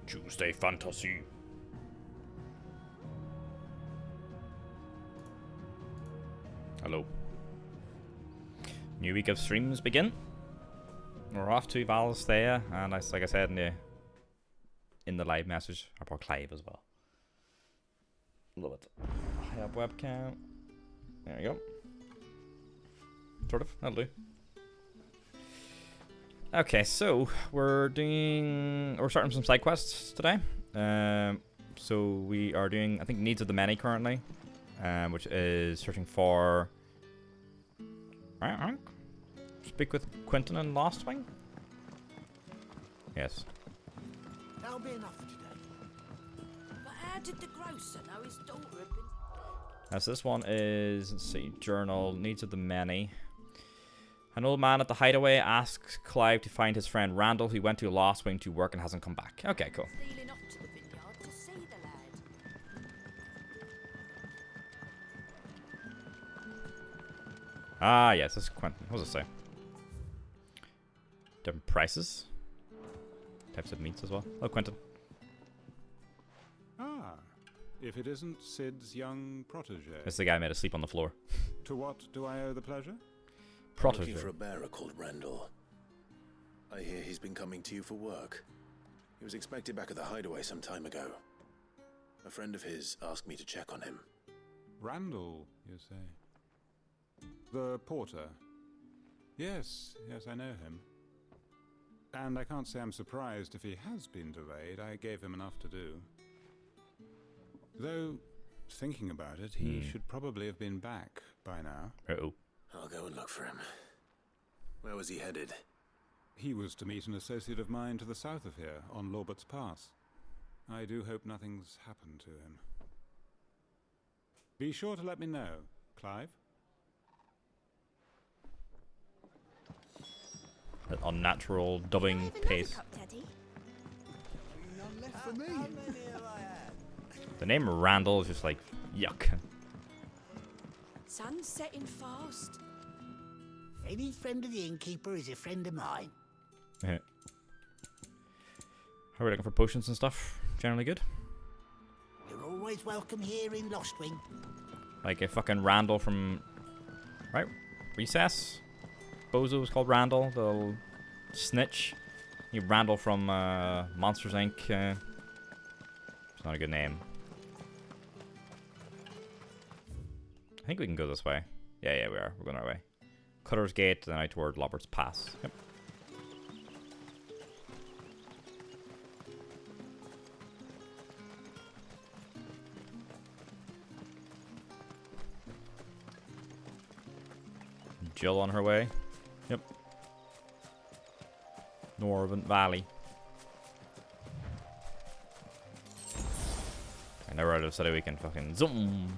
Tuesday Fantasy. Hello. New week of streams begin. We're off to Valsthea, and like I said in the live message, I brought Clive as well. Love it. High up webcam. There we go. Sort of. That'll do. Okay, so we're starting some side quests today. So we are doing, I think, Needs of the Many currently, which is searching for. Speak with Quentin and Lost Wing. Yes. That'll be enough for today. But how did the grocer know his daughter had been... As this one is, let's see, journal, Needs of the Many. An old man at the hideaway asks Clive to find his friend Randall, who went to Lost Wing to work and hasn't come back. Okay, cool. Stealing off to the vineyard to see the lad. Ah, yes, this is Quentin. What does it say? Different prices. Types of meats as well. Oh, Quentin. Ah, if it isn't Sid's young protege. This is the guy I made asleep on the floor. To what do I owe the pleasure? Protege. Looking for a bearer called Randall. I hear he's been coming to you for work. He was expected back at the hideaway some time ago. A friend of his asked me to check on him. Randall, you say? The porter? Yes, I know him. And I can't say I'm surprised if he has been delayed. I gave him enough to do. Though, thinking about it, he should probably have been back by now. Uh-oh. I'll go and look for him. Where was he headed? He was to meet an associate of mine to the south of here, on Lorbert's Pass. I do hope nothing's happened to him. Be sure to let me know, Clive. That unnatural dubbing pace. None left for me. The name Randall is just like, yuck. Sun's setting fast. Any friend of the innkeeper is a friend of mine. Yeah. How are we looking for potions and stuff? Generally good? You're always welcome here in Lostwing. Like a fucking Randall from... Right? Recess? Bozo was called Randall, the little snitch. You Randall from Monsters Inc. It's not a good name. I think we can go this way. Yeah, we are. We're going our way. Cutter's Gate, then out toward Lobert's Pass. Yep. Jill on her way. Yep. Norvent Valley. I never out of city we can fucking zoom.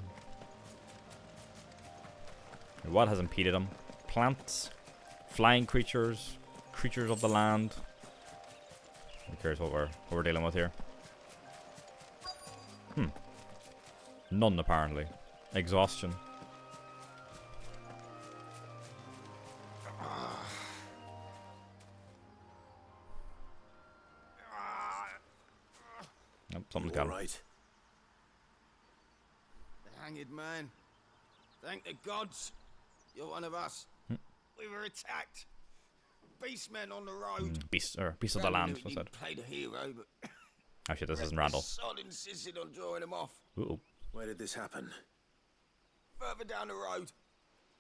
What has impeded them? Plants, flying creatures, creatures of the land. I'm curious what we're dealing with here. None apparently. Exhaustion. Nope, something's got him. Right. The hanged man. Thank the gods. You're one of us. We were attacked. Beastmen on the road. Beast of the land, what's that? Played a hero, but Oh shit, this isn't Randall. Sod insisted on drawing him off. Ooh. Where did this happen? Further down the road.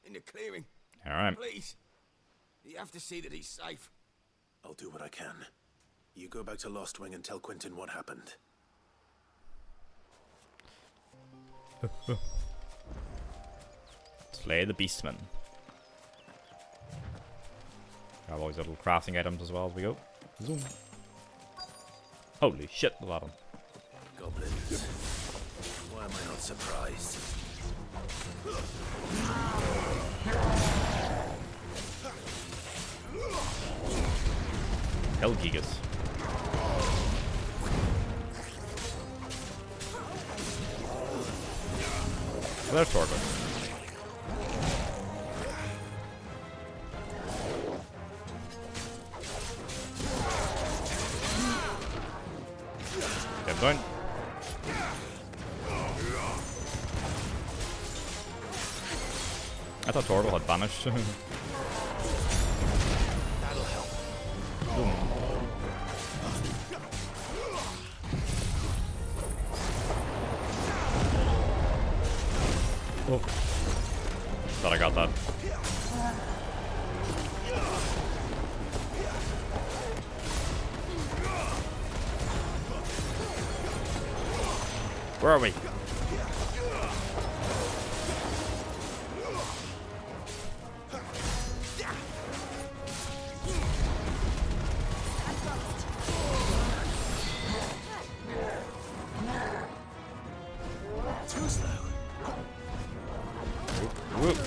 In the clearing. Alright. Please. You have to see that he's safe. I'll do what I can. You go back to Lost Wing and tell Quentin what happened. Slay the Beastman. Grab all these little crafting items as well as we go. Zoom. Holy shit, a lot of them. Goblins. Why am I not surprised? Hell Gigas. There's Torvik. I thought Torval had vanished. That'll help. Oh. Thought I got that. Where are we? Too slow. Whoop.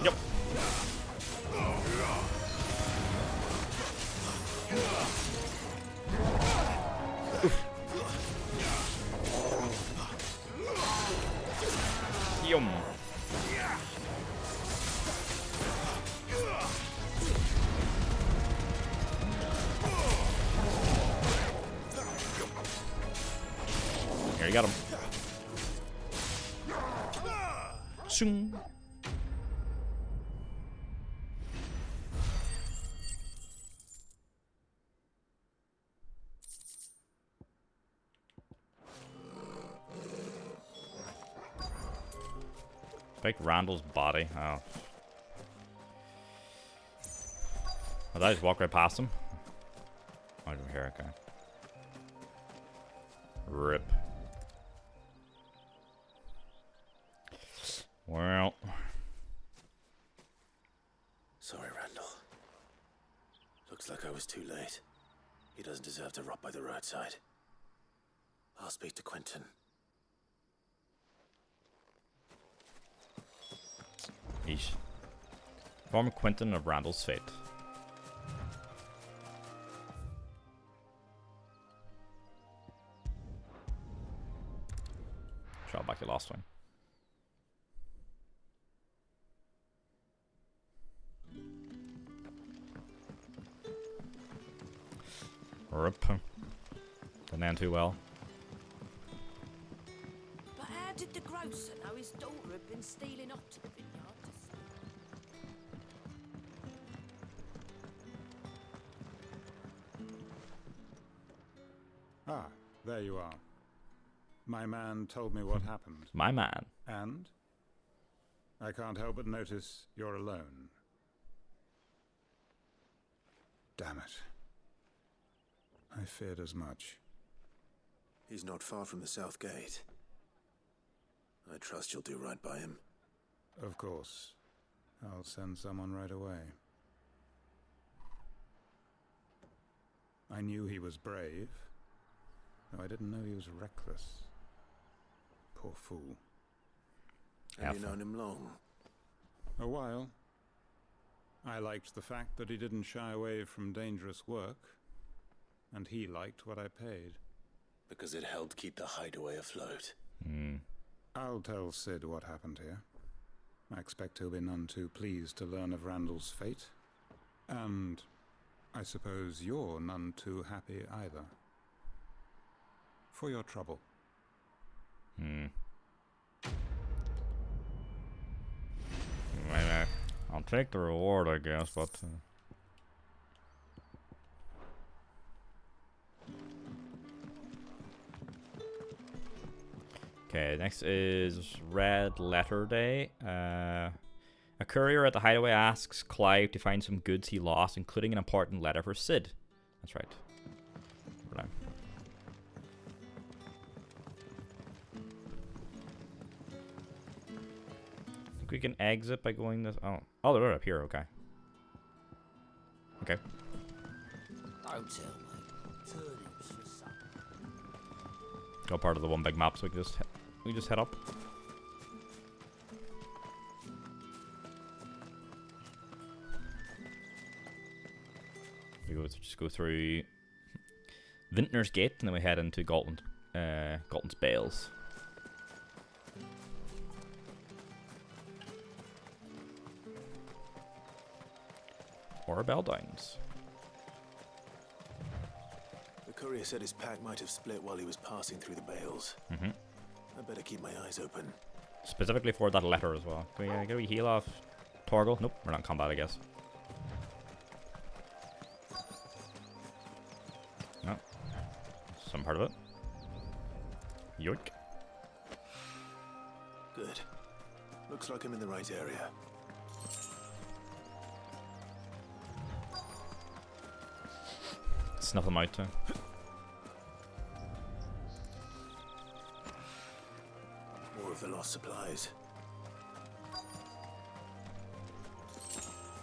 Yep. Yum. Here, you got him. Shung. Pick Randall's body. Oh. Did I just walk right past him? Oh, over here, okay. Rip. Well. Sorry, Randall. Looks like I was too late. He doesn't deserve to rot by the roadside. I'll speak to Quentin. Yeesh. Inform Quentin of Randall's fate. Shot back the last one. Rip. Didn't end too well. But how did the grocer know his daughter had been stealing up to the vineyard to sell? Ah, there you are. My man told me what happened. My man. And? I can't help but notice you're alone. Damn it. I feared as much. He's not far from the south gate. I trust you'll do right by him. Of course. I'll send someone right away. I knew he was brave, though I didn't know he was reckless. Poor fool. Have you known him long? A while. I liked the fact that he didn't shy away from dangerous work, and he liked what I paid. Because it helped keep the hideaway afloat. I'll tell Sid what happened here. I expect he'll be none too pleased to learn of Randall's fate. And I suppose you're none too happy either. For your trouble. I'll take the reward, I guess, but... Okay, next is Red Letter Day. A courier at the hideaway asks Clive to find some goods he lost, including an important letter for Sid. That's right. Right. I think we can exit by going this... Oh, they're up here, okay. Okay. Don't tell me. Turnips for supper. Got part of the one big map, so we just head up. We just go through Vintner's Gate, and then we head into Galton's Bales. Or Beldowns. The courier said his pack might have split while he was passing through the bales. I better keep my eyes open. Specifically for that letter as well. Can we get a wee heal off Torgal? Nope, we're not in combat, I guess. No. Some part of it. Yoink. Good. Looks like I'm in the right area. Snuff them out too. More of the lost supplies.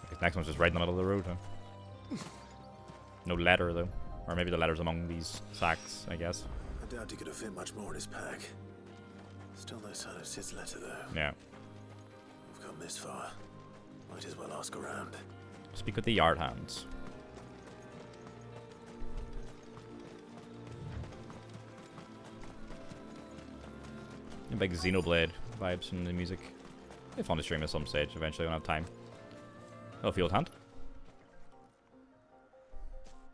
Okay, next one's just right in the middle of the road, huh? No letter though. Or maybe the letter's among these sacks, I guess. I doubt he could have fit much more in his pack. Still no sign of Sid's letter though. Yeah. We've come this far. Might as well ask around. Speak with the yard hands. Big Xenoblade vibes from the music. If on the stream at some stage, eventually when I have time. Oh, field hand.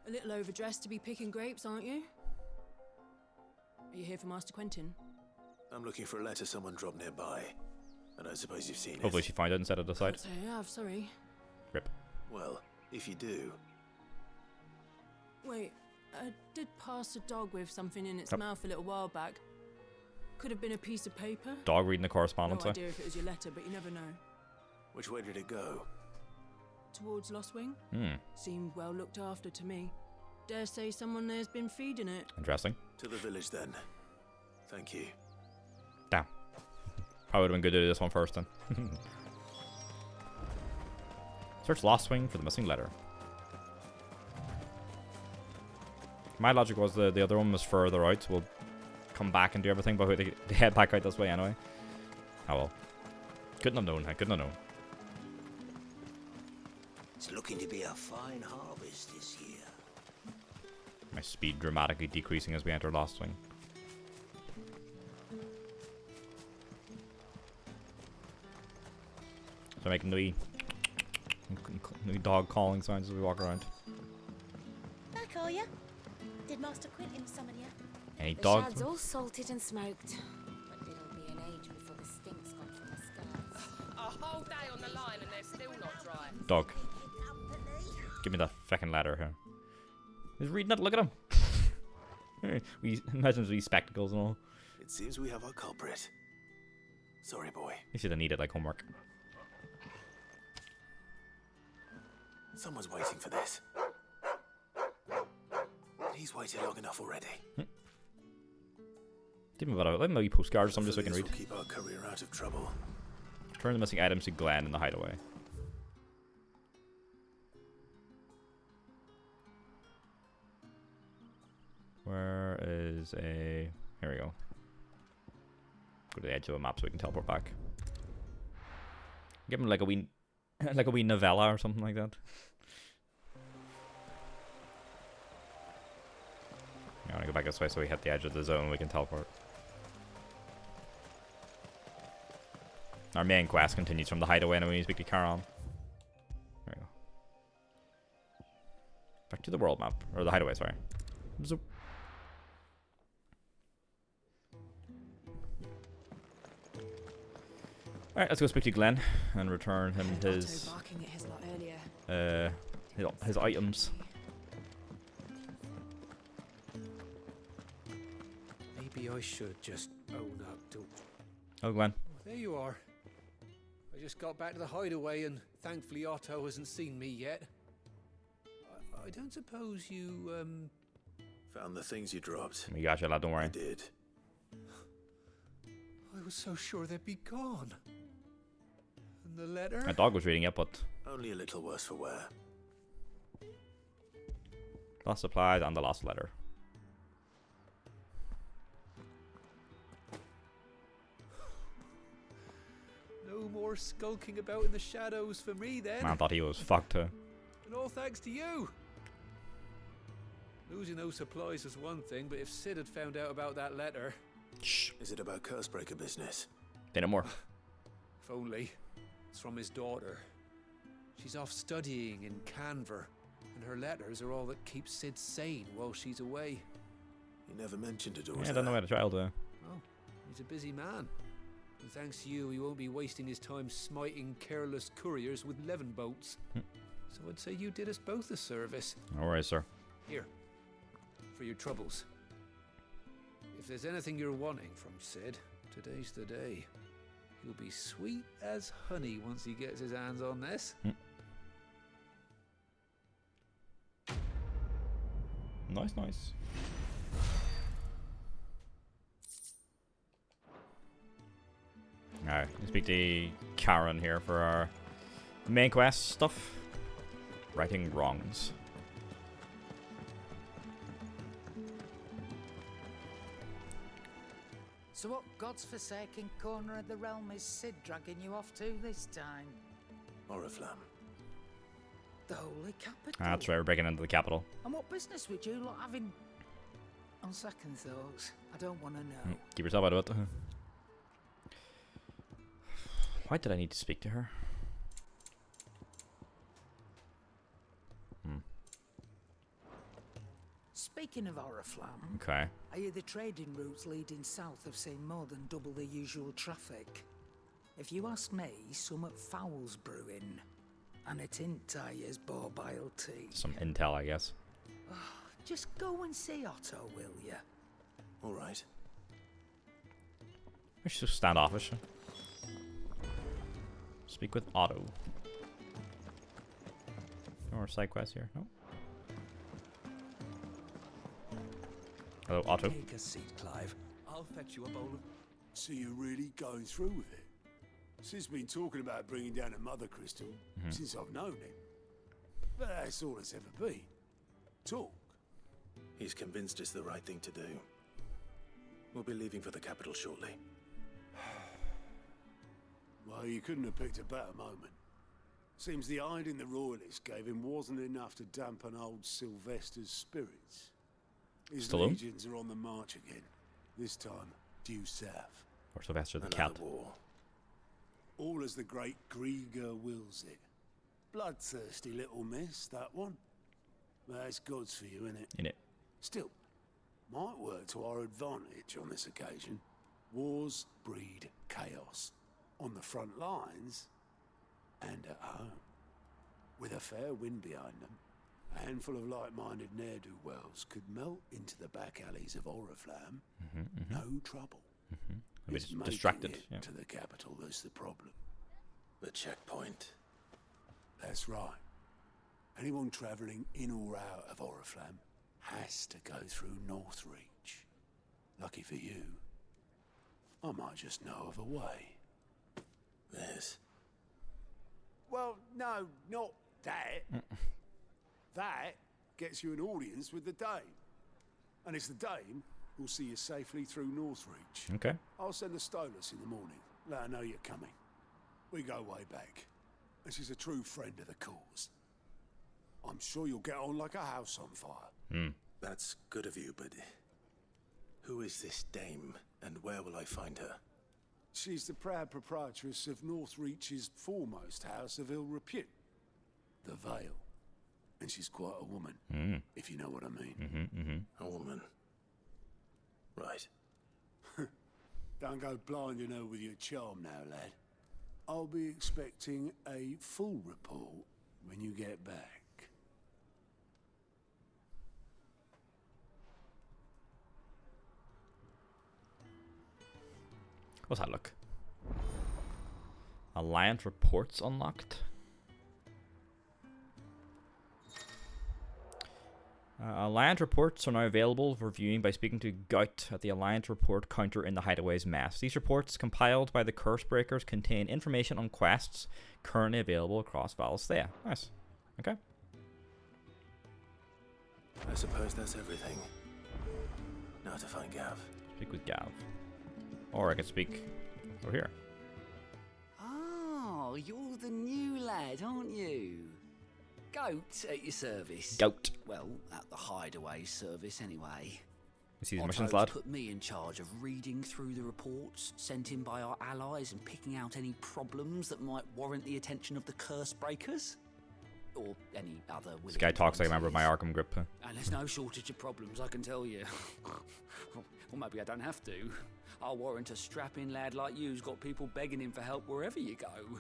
A little overdressed to be picking grapes, aren't you? Are you here for Master Quentin? I'm looking for a letter someone dropped nearby. I don't suppose you've seen Hopefully it. she finds it instead of the side. So yeah, I'm sorry. Rip. Well, if you do, Wait, I did pass a dog with something in its Yep. mouth a little while back. Could have been a piece of paper. Dog reading the No correspondence. idea if it was your letter, but you never know. which way did it go? Towards Lost Wing? Hmm. Seemed well looked after to me. Dare say someone there's been feeding it. Interesting. To the village then. Thank you. Damn. Probably would have been good to do this one first then. Search Lost Wing for the missing letter. My logic was the other one was further out, so we'll come back and do everything, but they head back out this way anyway. Oh well. Couldn't have known. I couldn't have known. It's looking to be a fine harvest this year. My speed dramatically decreasing as we enter Lost Wing. So making the wee dog calling sounds as we walk around. Back are ya? Did Master Quentin summon ya? Any The dogs? shad's all salted and smoked. But it'll be an age before the stink's gone from the skirts. A whole day on the line and they're still not dry. Dog. Give me that fucking ladder here. He's reading it, look at him. We imagine these spectacles and all. It seems we have our culprit. Sorry, boy. You should have needed like homework. Someone's waiting for this. And he's waited long enough already. Give me a wee postcard or something just so I can Hopefully read. this will keep our courier out of trouble. Turn the missing items to Glenn in the hideaway. Where is a... Here we go. Go to the edge of the map so we can teleport back. Give him like a wee... like a wee novella or something like that. I want to go back this way so we hit the edge of the zone and we can teleport. Our main quest continues from the hideaway and we need to speak to Charon. There we go. Back to the world map. Or the hideaway, sorry. Zoop. Alright, let's go speak to Glenn and return him Heard Otto his barking at his lot earlier. his items. Maybe I should just own up to... Oh, Glenn. There you are. I just got back to the hideaway and thankfully Otto hasn't seen me yet. I don't suppose you, Found the things you dropped. We got you, lad, don't I worry. did. I was so sure they'd be gone. And the letter? My dog was reading it, but Only a little worse for wear. lost supplies and the lost letter. No more skulking about in the shadows for me then. Man thought he was fucked too. And all thanks to you. Losing those supplies was one thing, but if Sid had found out about that letter... Shh. Is it about Cursebreaker business? Say no more. If only. It's from his daughter. She's off studying in Canver, and her letters are all that keeps Sid sane while she's away. He never mentioned a daughter. Yeah, I don't know where the child Oh, he's a busy man. And thanks to you, he won't be wasting his time smiting careless couriers with levin bolts. So I'd say you did us both a service. Alright, sir. Here, for your troubles. If there's anything you're wanting from Sid, today's the day. He'll be sweet as honey once he gets his hands on this. Nice, nice. Alright, let's speak to Karen here for our main quest stuff. Righting wrongs. So what God's forsaken corner of the realm is Sid dragging you off to this time? Oriflamme. The Holy Capital. That's right, we're breaking into the capital. And what business would you lot having? On second thoughts, I don't want to know. Keep yourself out of it. Why did I need to speak to her? Speaking of Oriflamme, Okay. I hear the trading routes leading south have seen more than double the usual traffic. If you ask me, somewhat foul's brewing. And it ain't tires borbile tea. Some intel, I guess. Just go and see Otto, will ya? All right. She's so standoffish. Speak with Otto. No more side quests here. No. Hello, Otto. Take a seat, Clive. I'll fetch you a bowl of... So you're really going through with it? Sid's been talking about bringing down a mother crystal since I've known him. But that's all it's ever been. Talk. He's convinced it's the right thing to do. We'll be leaving for the capital shortly. Well, you couldn't have picked a better moment. Seems the hiding the royalists gave him wasn't enough to dampen old Sylvester's spirits. His legions are on the march again. This time, due south. Or Sylvester the Another cat. war. All as the great Grieger wills it. Bloodthirsty little miss, that one. That's God's for you, innit? Innit. Still, might work to our advantage on this occasion. Wars breed chaos. On the front lines, and at home. With a fair wind behind them, a handful of like-minded ne'er-do-wells could melt into the back alleys of Oriflamme. No trouble. A bit It's making distracted. it Yeah. to the capital that's the problem. The checkpoint. That's right. Anyone travelling in or out of Oriflamme has to go through Northreach. Lucky for you, I might just know of a way. This. Well, no, not that. That gets you an audience with the Dame. And it's the Dame who'll see you safely through Northreach. Okay. I'll send the Stolas in the morning. Let her know you're coming. We go way back. And she's a true friend of the cause. I'm sure you'll get on like a house on fire. That's good of you, but who is this dame, and where will I find her? She's the proud proprietress of Northreach's foremost house of ill repute, the Vale. And she's quite a woman, if you know what I mean. A woman. Right. Don't go blinding her with your charm now, lad. I'll be expecting a full report when you get back. What's that look? Alliance reports unlocked. Alliance reports are now available for viewing by speaking to Gout at the Alliance report counter in the Hideaway's mess. These reports, compiled by the Curse Breakers, contain information on quests currently available across Valsthea. Nice. Okay. I suppose that's everything. Now to find Gav. Speak with Gav. Or I could speak over here. Oh, you're the new lad, aren't you? Goat at your service. Goat. Well, at the Hideaway service, anyway. Is these missions, Otto's lad? put me in charge of reading through the reports sent in by our allies and picking out any problems that might warrant the attention of the Curse Breakers. Or any other... This guy talks like a member of my Arkham group. And there's no shortage of problems, I can tell you. Or maybe I don't have to. I'll warrant a strapping lad like you's got people begging him for help wherever you go.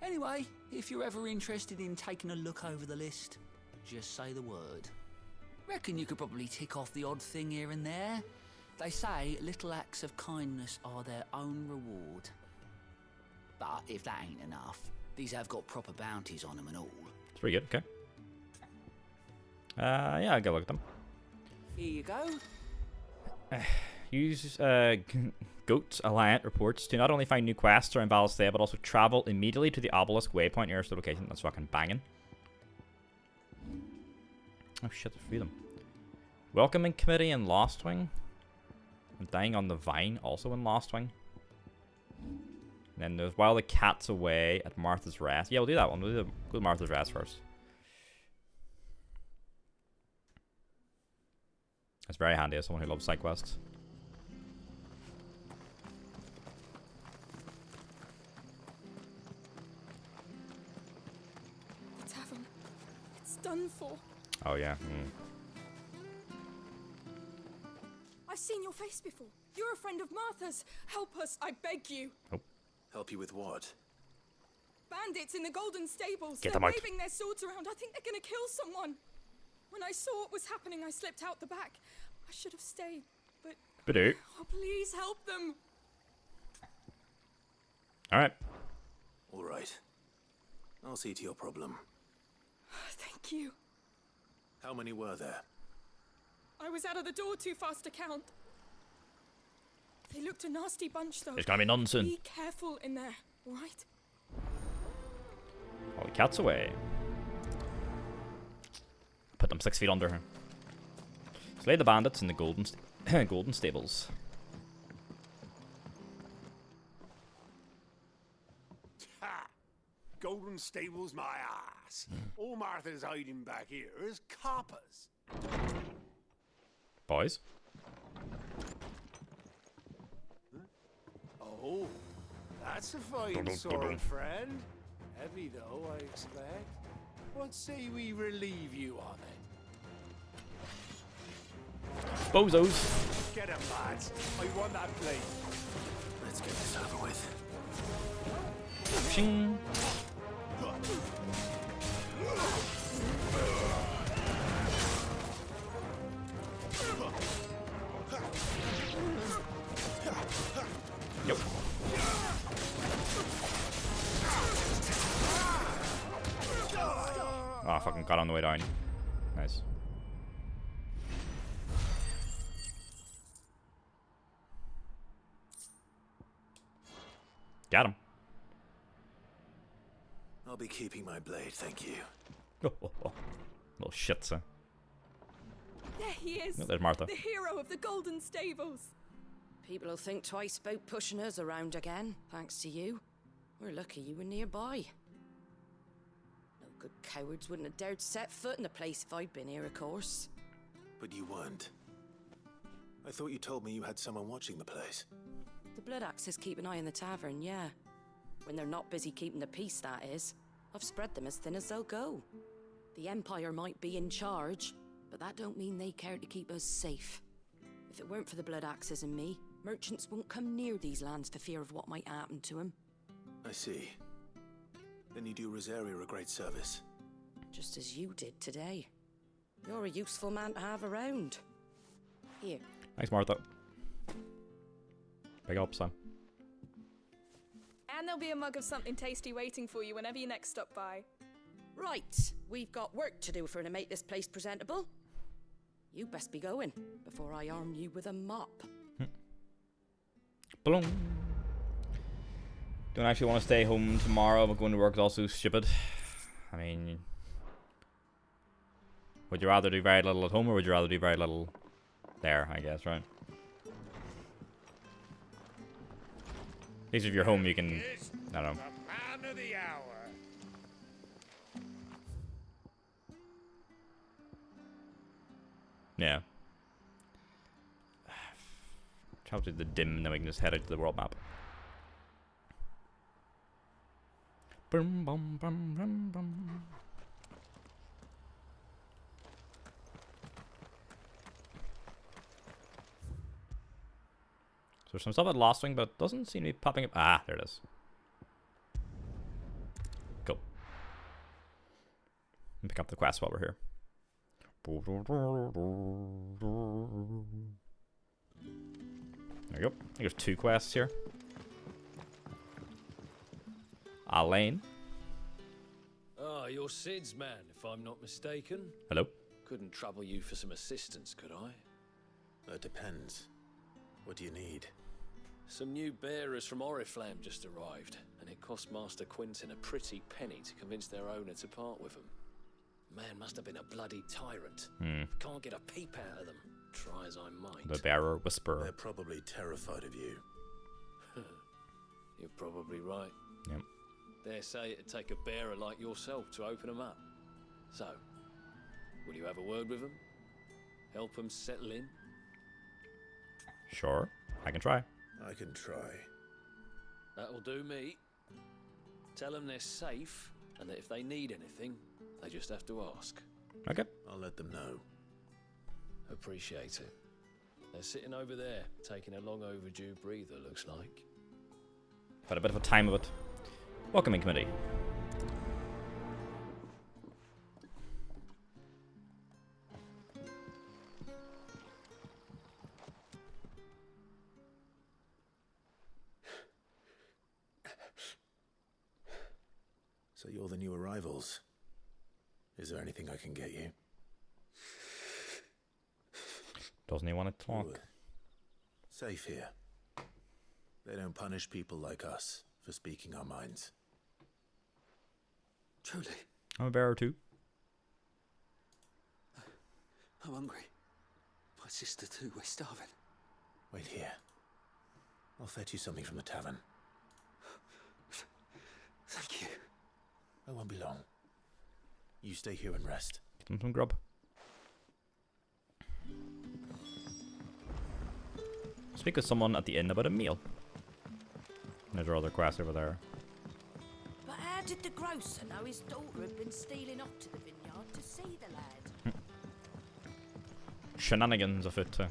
Anyway, if you're ever interested in taking a look over the list, just say the word. Reckon you could probably tick off the odd thing here and there. They say little acts of kindness are their own reward. But if that ain't enough, these have got proper bounties on them and all. It's pretty good, okay. Yeah, I'll go look at them. Here you go. Use Goat Alliant reports to not only find new quests around Valisthea, but also travel immediately to the obelisk waypoint nearest the location. That's fucking banging. Oh shit, there's 3 of them. Welcoming Committee in Lost Wing. And Dying on the Vine, also in Lost Wing. And then there's While the Cat's Away at Martha's Rest. Yeah, we'll do that one. We'll go to Martha's Rest first. That's very handy as someone who loves side quests. The tavern. It's done for. Oh, yeah. I've seen your face before. You're a friend of Martha's. Help us, I beg you. Oh. Help you with what? Bandits in the Golden Stables. Get They're them out. waving their swords around. I think they're gonna kill someone. When I saw what was happening, I slipped out the back. I should have stayed, but... Oh, please help them. Alright. All right. I'll see to your problem. Thank you. How many were there? I was out of the door too fast to count. They looked a nasty bunch, though. There's gonna be none soon. Be careful in there, all right? While the Cat's Away. Put them 6 feet under her. Slay the bandits in the golden stables. Ha! Golden Stables, my ass. All Martha's hiding back here is coppers. Boys. Oh, that's a fine sword, friend. Heavy though, I expect. What say we relieve you of it? Bozos. Get him, lads. I want that plate. Let's get this over with. Shing. Yep. Oh, I fucking got on the way down. Nice. Got him. I'll be keeping my blade, thank you. Little shitzer. There he is. Oh, there's Martha. The hero of the Golden Stables. People will think twice about pushing us around again, thanks to you. We're lucky you were nearby. No good cowards wouldn't have dared set foot in the place if I'd been here, of course. But you weren't. I thought you told me you had someone watching the place. The Blood Axes keep an eye on the tavern, yeah. When they're not busy keeping the peace, that is. I've spread them as thin as they'll go. The Empire might be in charge, but that don't mean they care to keep us safe. If it weren't for the Blood Axes and me, merchants won't come near these lands for fear of what might happen to them. I see. Then you do Rosaria a great service. Just as you did today. You're a useful man to have around. Here. Thanks, Martha. Big up, son. And there'll be a mug of something tasty waiting for you whenever you next stop by. Right, we've got work to do to make this place presentable. You best be going before I arm you with a mop. Boom. Don't actually want to stay home tomorrow, but going to work is also stupid. I mean, would you rather do very little at home, or would you rather do very little there, I guess, right? At least if you're home, you can, I don't know. Man of the hour. Yeah. Travel to the dim, and then we can just head out to the world map. Bum, bum, bum, bum, bum. there's some stuff at Lost Wing, but it doesn't seem to be popping up. Ah, there it is. Go. And pick up the quest while we're here. There you go. There's 2 quests here. Alain. Ah, you're Sid's man, if I'm not mistaken. Hello. Couldn't trouble you for some assistance, could I? It depends. What do you need? Some new bearers from Oriflamme just arrived, and it cost Master Quentin a pretty penny to convince their owner to part with them. Man must have been a bloody tyrant. Can't get a peep out of them, try as I might. The bearer whisperer. They're probably terrified of you. You're probably right. Yep. Dare say it'd take a bearer like yourself to open them up. So, will you have a word with them? Help them settle in? Sure, I can try. I can try. That'll do me. Tell them they're safe, and that if they need anything, they just have to ask. Okay. I'll let them know. Appreciate it. They're sitting over there, taking a long overdue breather, looks like. Had a bit of a time of it. Welcoming committee. So you're the new arrivals. Is there anything I can get you? Doesn't he want to talk? Good. Safe here. They don't punish people like us for speaking our minds. Truly. I'm a bearer too. I'm hungry. My sister too, we're starving. Wait here. I'll fetch you something from the tavern. Thank you. I won't be long. You stay here and rest. Get him some grub. Speak with someone at the inn about a meal. There's our other quest over there. But how did the grocer know his daughter had been stealing off to the vineyard to see the lad? Shenanigans afoot too.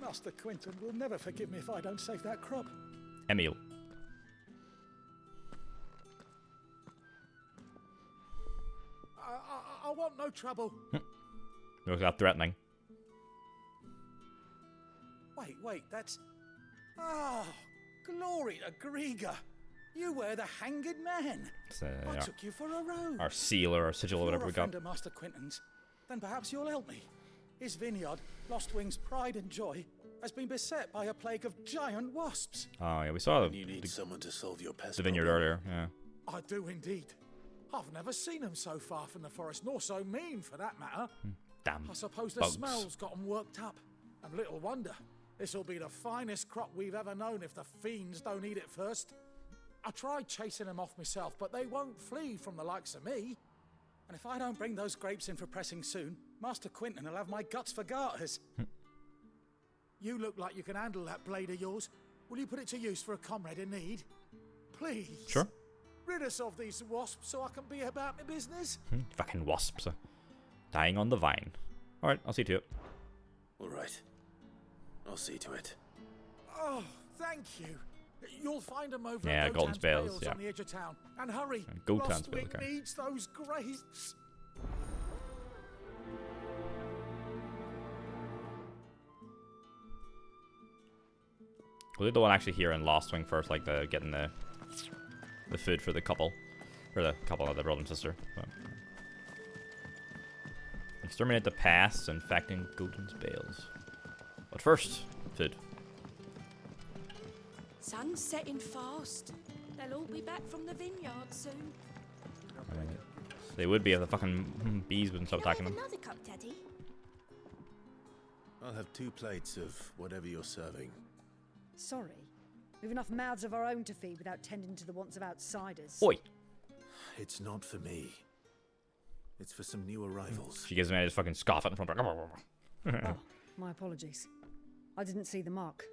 Master Quentin will never forgive me if I don't save that crop. Emil. I want no trouble. Looks that threatening. Wait, that's... Oh, glory to Griga. You were the hanged man. I took you for a rogue. Our seal or our sigil or whatever we got. If you're a friend of Master Quentin's, then perhaps you'll help me. His vineyard, Lost Wing's pride and joy, has been beset by a plague of giant wasps. Oh yeah, we saw you need someone to solve your pest the vineyard problem. earlier. Yeah. I do indeed. I've never seen them so far from the forest, nor so mean for that matter. Damn. I suppose the bugs. smell's got them worked up. And little wonder. This'll be the finest crop we've ever known if the fiends don't eat it first. I tried chasing them off myself, but they won't flee from the likes of me. And if I don't bring those grapes in for pressing soon, Master Quentin will have my guts for garters. You look like you can handle that blade of yours. Will you put it to use for a comrade in need? Please. Sure. Rid us of these wasps so I can be about my business. Fucking wasps. Dying on the vine. Alright, I'll see to it. Alright. I'll see to it. Oh, thank you. You'll find them over Yeah, at Golden's Bales, yeah. on the edge of town. And hurry. Golden's Lost Bales, Wing okay. needs those grapes. We'll do the one actually here in Lost Wing first, like the getting the food for the couple. Or the couple of the brother and sister. But. Exterminate the pests infecting Golden's Bales. But first, food. Sun's setting fast. They'll all be back from the vineyard soon. They would be if the fucking bees wouldn't stop attacking them. Another cup, Daddy. I'll have 2 plates of whatever you're serving. Sorry. We've enough mouths of our own to feed without tending to the wants of outsiders. Oi! It's not for me. It's for some new arrivals. She gives me a fucking scoff at in front of her. Oh, my apologies. I didn't see the mark.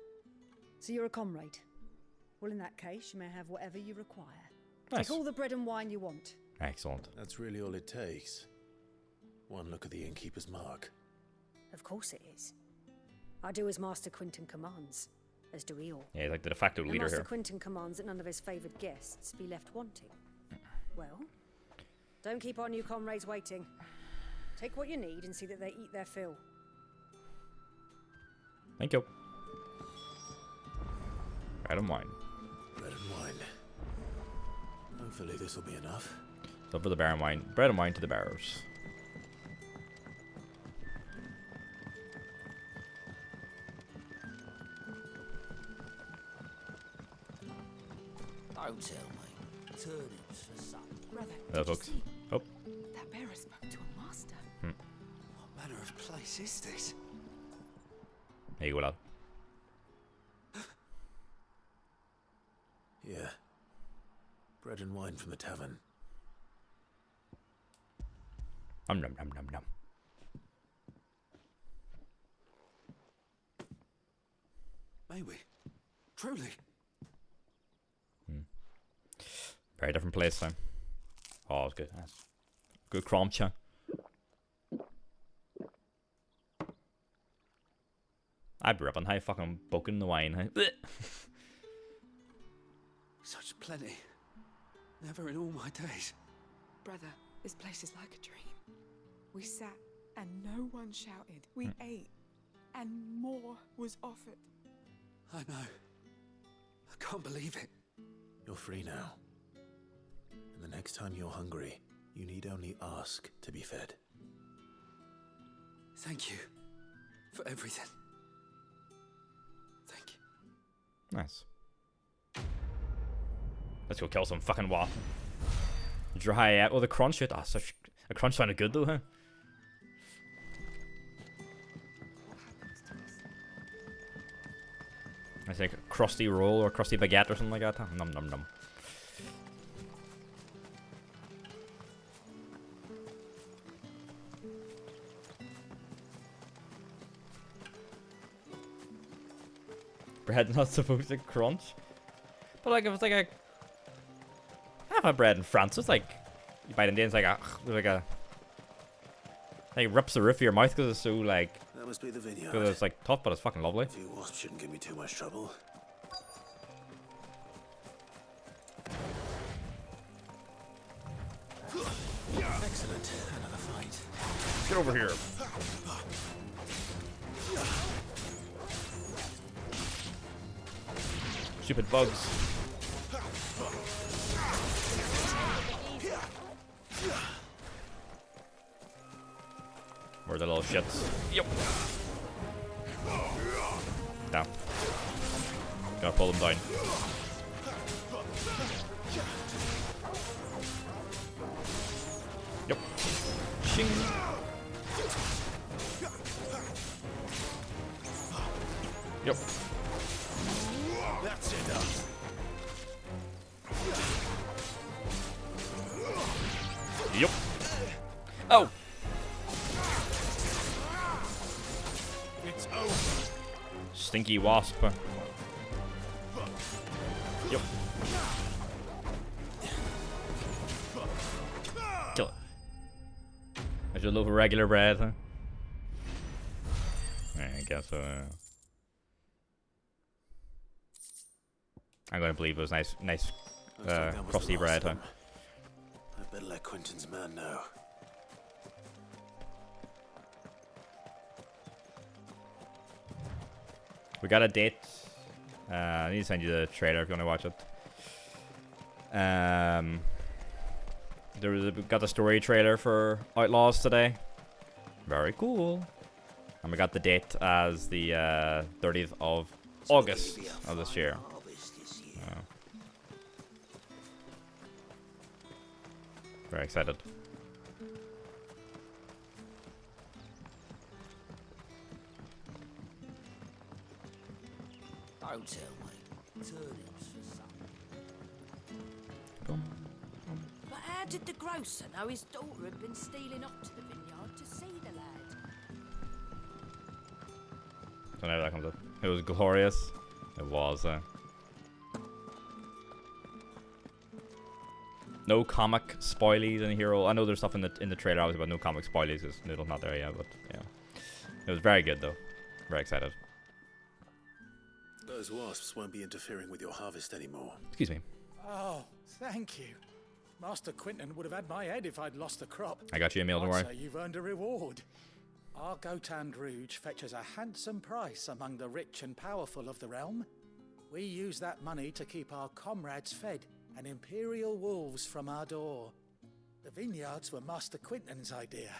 So you're a comrade. Well, in that case, you may have whatever you require. Nice. Take all the bread and wine you want. Excellent. That's really all it takes. one look at the innkeeper's mark. Of course it is. I do as Master Quinton commands, as do we all. Yeah, he's like the de facto And leader Master here. Quinton commands that none of his favoured guests be left wanting. Well, don't keep our new comrades waiting. Take what you need and see that they eat their fill. Thank you. Bread and wine. Bread and wine. Hopefully this will be enough. So for the bear and wine. Bread and wine to the bearers. Don't tell me. Turnips for supper. Brother, Hello, did you folks. see? Oh. That bearer spoke to a master. What manner of place is this? There you go, lad. Yeah. Bread and wine from the tavern. Nom nom nom nom nom. May we? Truly? Very different place time. Oh, it's good. That's good cromcha. I'd be ripping how fucking bucking the wine. Hey? Such plenty. Never in all my days. Brother, this place is like a dream. We sat and no one shouted. We ate and more was offered. I know. I can't believe it. You're free now. And the next time you're hungry, you need only ask to be fed. Thank you for everything. Thank you. Nice. Let's go kill some fucking wasp. Dry out. Oh, the crunch shit. Oh, such a crunch sounded good though, huh? I think a crusty roll or a crusty baguette or something like that. Huh? Num num num. Bread's not supposed to crunch. But like if it's like a half a bread in France, it's like you bite into it, it's like a like it rips the roof of your mouth because it's so like That must be the vineyard. because it's like tough, but it's fucking lovely. A few wasps shouldn't give me too much trouble. Excellent. Another fight. Get over here. Stupid bugs. Where the little shits. Yep. Down. Gotta pull them down. Yep. Shing. Yep. That's enough. Yep. Oh. It's over. Stinky wasp. Yep. Kill it. I just love regular bread, huh? I guess so. I'm gonna believe it was nice, crusty bread, huh? I better let Quentin's man know. We got a date. I need to send you the trailer if you want to watch it. We got the story trailer for Outlaws today. Very cool. And we got the date as the 30th of August of this year. Very excited. Don't tell me. Turnips for supper. But how did the grocer know his daughter had been stealing up to the vineyard to see the lad? So now that comes up. It was glorious. It was. no comic spoilies in Hero. I know there's stuff in the trailer obviously, but no comic spoilies because Noodle's not there yet. But yeah, it was very good though. Very excited. Those wasps won't be interfering with your harvest anymore. Excuse me. Oh, thank you. Master Quinton would have had my head if I'd lost the crop. I got you a meal, don't worry. I'd say you've earned a reward. Our Gotand Rouge fetches a handsome price among the rich and powerful of the realm. We use that money to keep our comrades fed and imperial wolves from our door. The vineyards were Master Quinton's idea.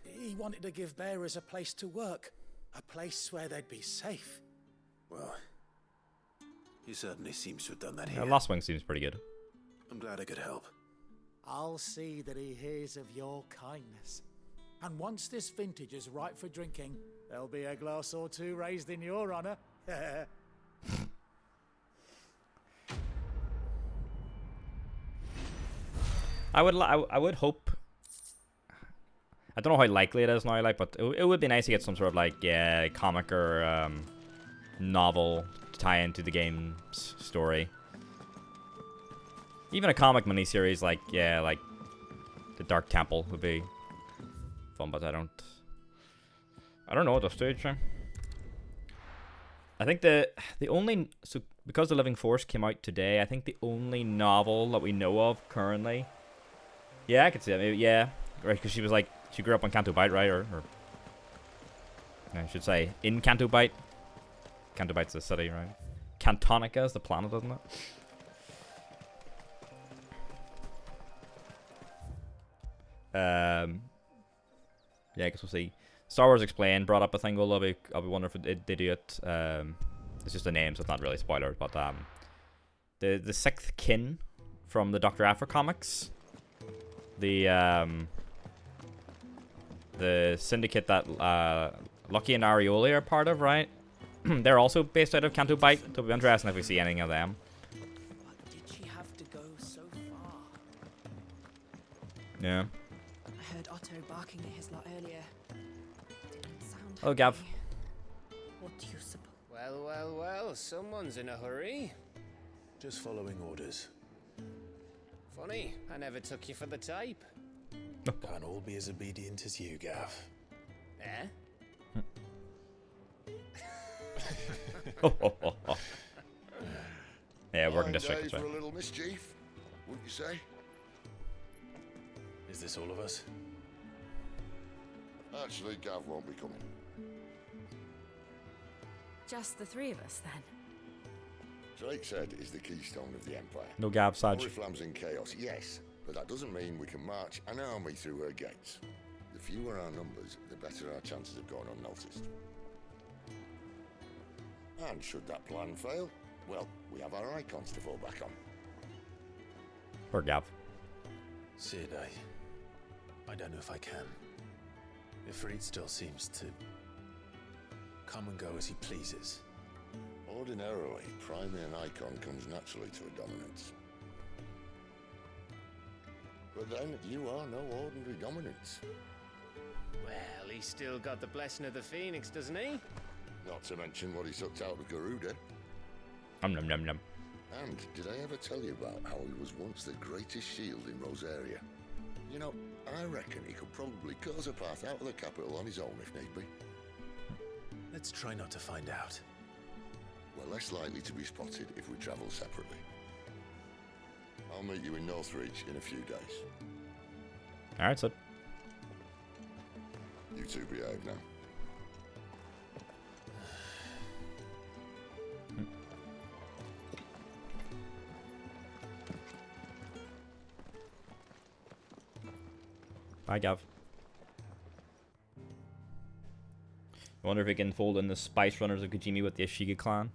He wanted to give bearers a place to work, a place where they'd be safe. Well, he certainly seems to have done that here. Last Wing seems pretty good. I'm glad I could help. I'll see that he hears of your kindness. And once this vintage is ripe for drinking, there'll be a glass or two raised in your honor. I would hope. I don't know how likely it is now, like, but it would be nice to get some sort of like comic or novel to tie into the game's story. Even a comic miniseries like like the Dark Temple would be fun, but I don't know at this stage. I think the only because the Living Force came out today, I think the only novel that we know of currently. Yeah, I could see that. Maybe, yeah, right, because she grew up on Canto Bight, right? Or I should say in Canto Bight. Canto Bight's the city, right? Cantonica is the planet, isn't it? Yeah, I guess we'll see. Star Wars Explained brought up a thing. I'll be wondering if they do it. It's just a name, so it's not really spoilers. But the sixth kin from the Dr. Aphra comics, the syndicate that Lucky and Arioli are part of, right? They're also based out of Canto Bight. So it'll be interesting if we see anything of them. But did she have to go so far? Yeah. I heard Otto barking at his lot earlier. Didn't sound Oh, Gav. happy. What do you suppose? Well, someone's in a hurry. Just following orders. Funny, I never took you for the type. Can't all be as obedient as you, Gav. Eh? Yeah, working Fine district. day That's right. for a little mischief, wouldn't you say? Is this all of us? Actually, Gav won't be coming. Just the three of us, then? Drake said is the keystone of the Empire. No Gav, Saj. Oriflamme's in chaos, yes, but that doesn't mean we can march an army through her gates. The fewer our numbers, the better our chances of going unnoticed. And should that plan fail, well, we have our icons to fall back on. Poor Gav. Sid, I don't know if I can. Ifrit still seems to come and go as he pleases. Ordinarily, priming an icon comes naturally to a dominance. But then, you are no ordinary dominance. Well, he's still got the blessing of the Phoenix, doesn't he? Not to mention what he sucked out of Garuda. Num num num num. And did I ever tell you about how he was once the greatest shield in Rosaria? You know, I reckon he could probably cut us a path out of the capital on his own if need be. Let's try not to find out. We're less likely to be spotted if we travel separately. I'll meet you in Northridge in a few days. Alright, so. You two behave now. Bye, Gav. I wonder if we can fold in the Spice Runners of Kajimi with the Ashiga clan.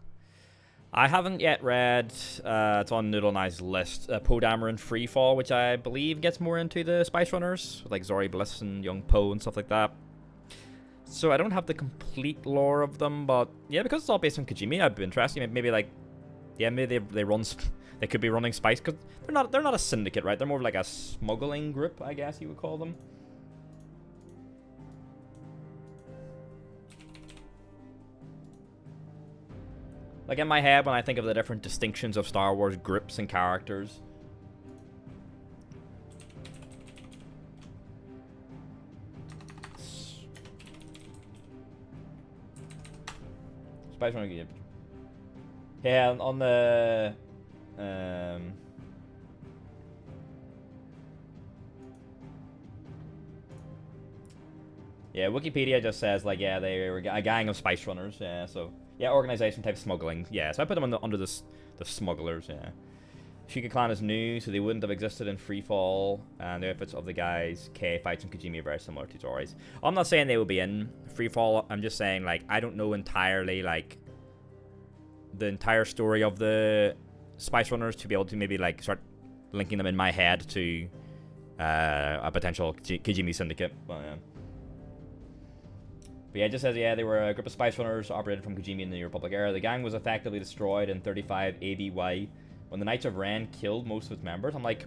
I haven't yet read, it's on Noodle and I's list, Poe Dameron Freefall, which I believe gets more into the Spice Runners, with like Zori Bliss and Young Poe and stuff like that. So I don't have the complete lore of them, but yeah, because it's all based on Kajimi, I'd be interested. Maybe like, yeah, maybe they run, they could be running Spice, because they're not a syndicate, right? They're more of like a smuggling group, I guess you would call them. Like in my head, when I think of the different distinctions of Star Wars groups and characters, Spice Runner game. Yeah, on the yeah, Wikipedia just says like, yeah, they were a gang of spice runners. Yeah, so yeah, organization type smuggling. Yeah, so I put them under the smugglers. Yeah. Shika clan is new, so they wouldn't have existed in Freefall, and the outfits of the guys, K, Fights, and Kojimi are very similar to stories. I'm not saying they will be in Freefall, I'm just saying, like, I don't know entirely, like, the entire story of the Spice Runners to be able to maybe, like, start linking them in my head to a potential Kojimi syndicate. But yeah, it just says, yeah, they were a group of Spice Runners operated from Kojimi in the New Republic era. The gang was effectively destroyed in 35 ABY. When the Knights of Ren killed most of its members. I'm like,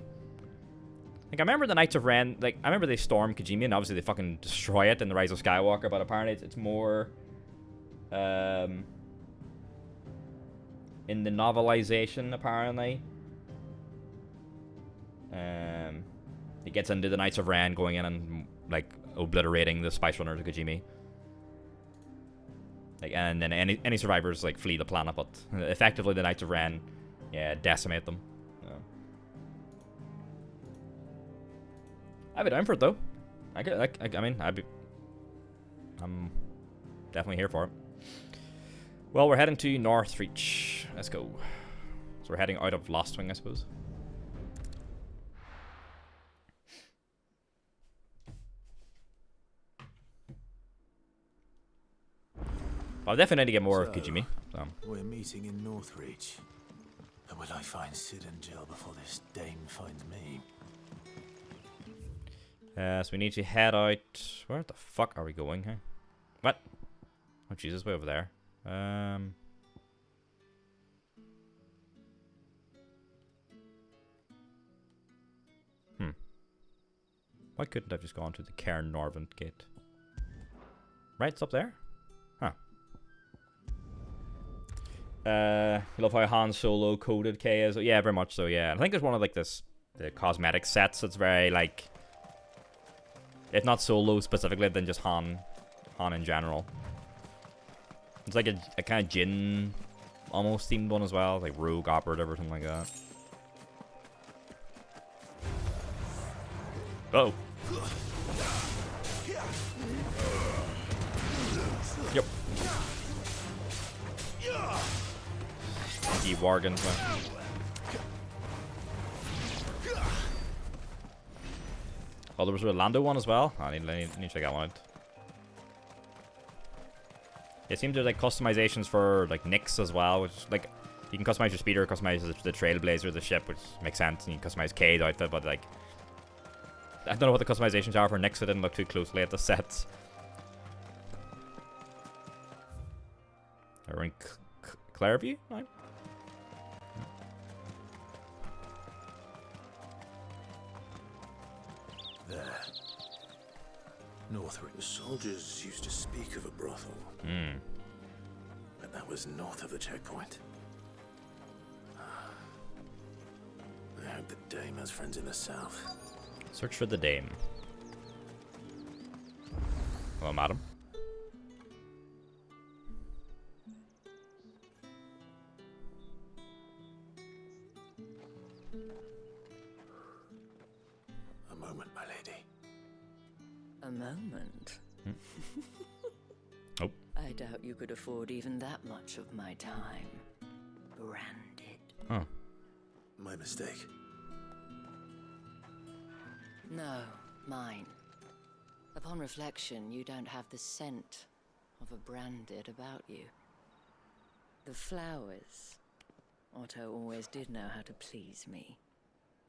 I remember the Knights of Ren, like, I remember they stormed Kojimi, and obviously they fucking destroy it in The Rise of Skywalker, but apparently it's more, in the novelization, apparently. It gets into the Knights of Ren going in and, like, obliterating the Spice Runners of Kojimi. Like, and then any survivors, like, flee the planet, but effectively the Knights of Ren, yeah, decimate them. Yeah. I'd be down for it though. I'm definitely here for it. Well, we're heading to Northreach. Let's go. So we're heading out of Lostwing, I suppose. I'll definitely need to get more of Kojimi. So. We're meeting in Northreach. And will I find Sid and Jill before this dame finds me? So we need to head out. Where the fuck are we going, huh? What? Oh, Jesus, way over there. Why couldn't I have just gone to the Cairn Norvent gate? Right, it's up there? Huh. I love how Han Solo coded K is. Yeah, very much so, yeah. I think there's one of like the cosmetic sets that's very like, if not Solo specifically, then just Han in general. It's like a kind of Jin almost themed one as well, like Rogue Operative or something like that. Uh-oh. Yep. Funky Wargans, man. Oh, there was a Lando one as well. I need to check that one out. It seems there's like customizations for like Nyx as well, which like you can customize your speeder, customize the Trailblazer, the ship, which makes sense, and you can customize K's outfit, but like I don't know what the customizations are for Nyx. I didn't look too closely at the sets. We're in Clareview, right? There. Northreach. The soldiers used to speak of a brothel. But that was north of the checkpoint. I hope the dame has friends in the south. Search for the dame. Hello, madam. A moment, my lady. A moment? Oh. I doubt you could afford even that much of my time. Branded. Oh. My mistake. No, mine. Upon reflection, you don't have the scent of a branded about you. The flowers. Otto always did know how to please me.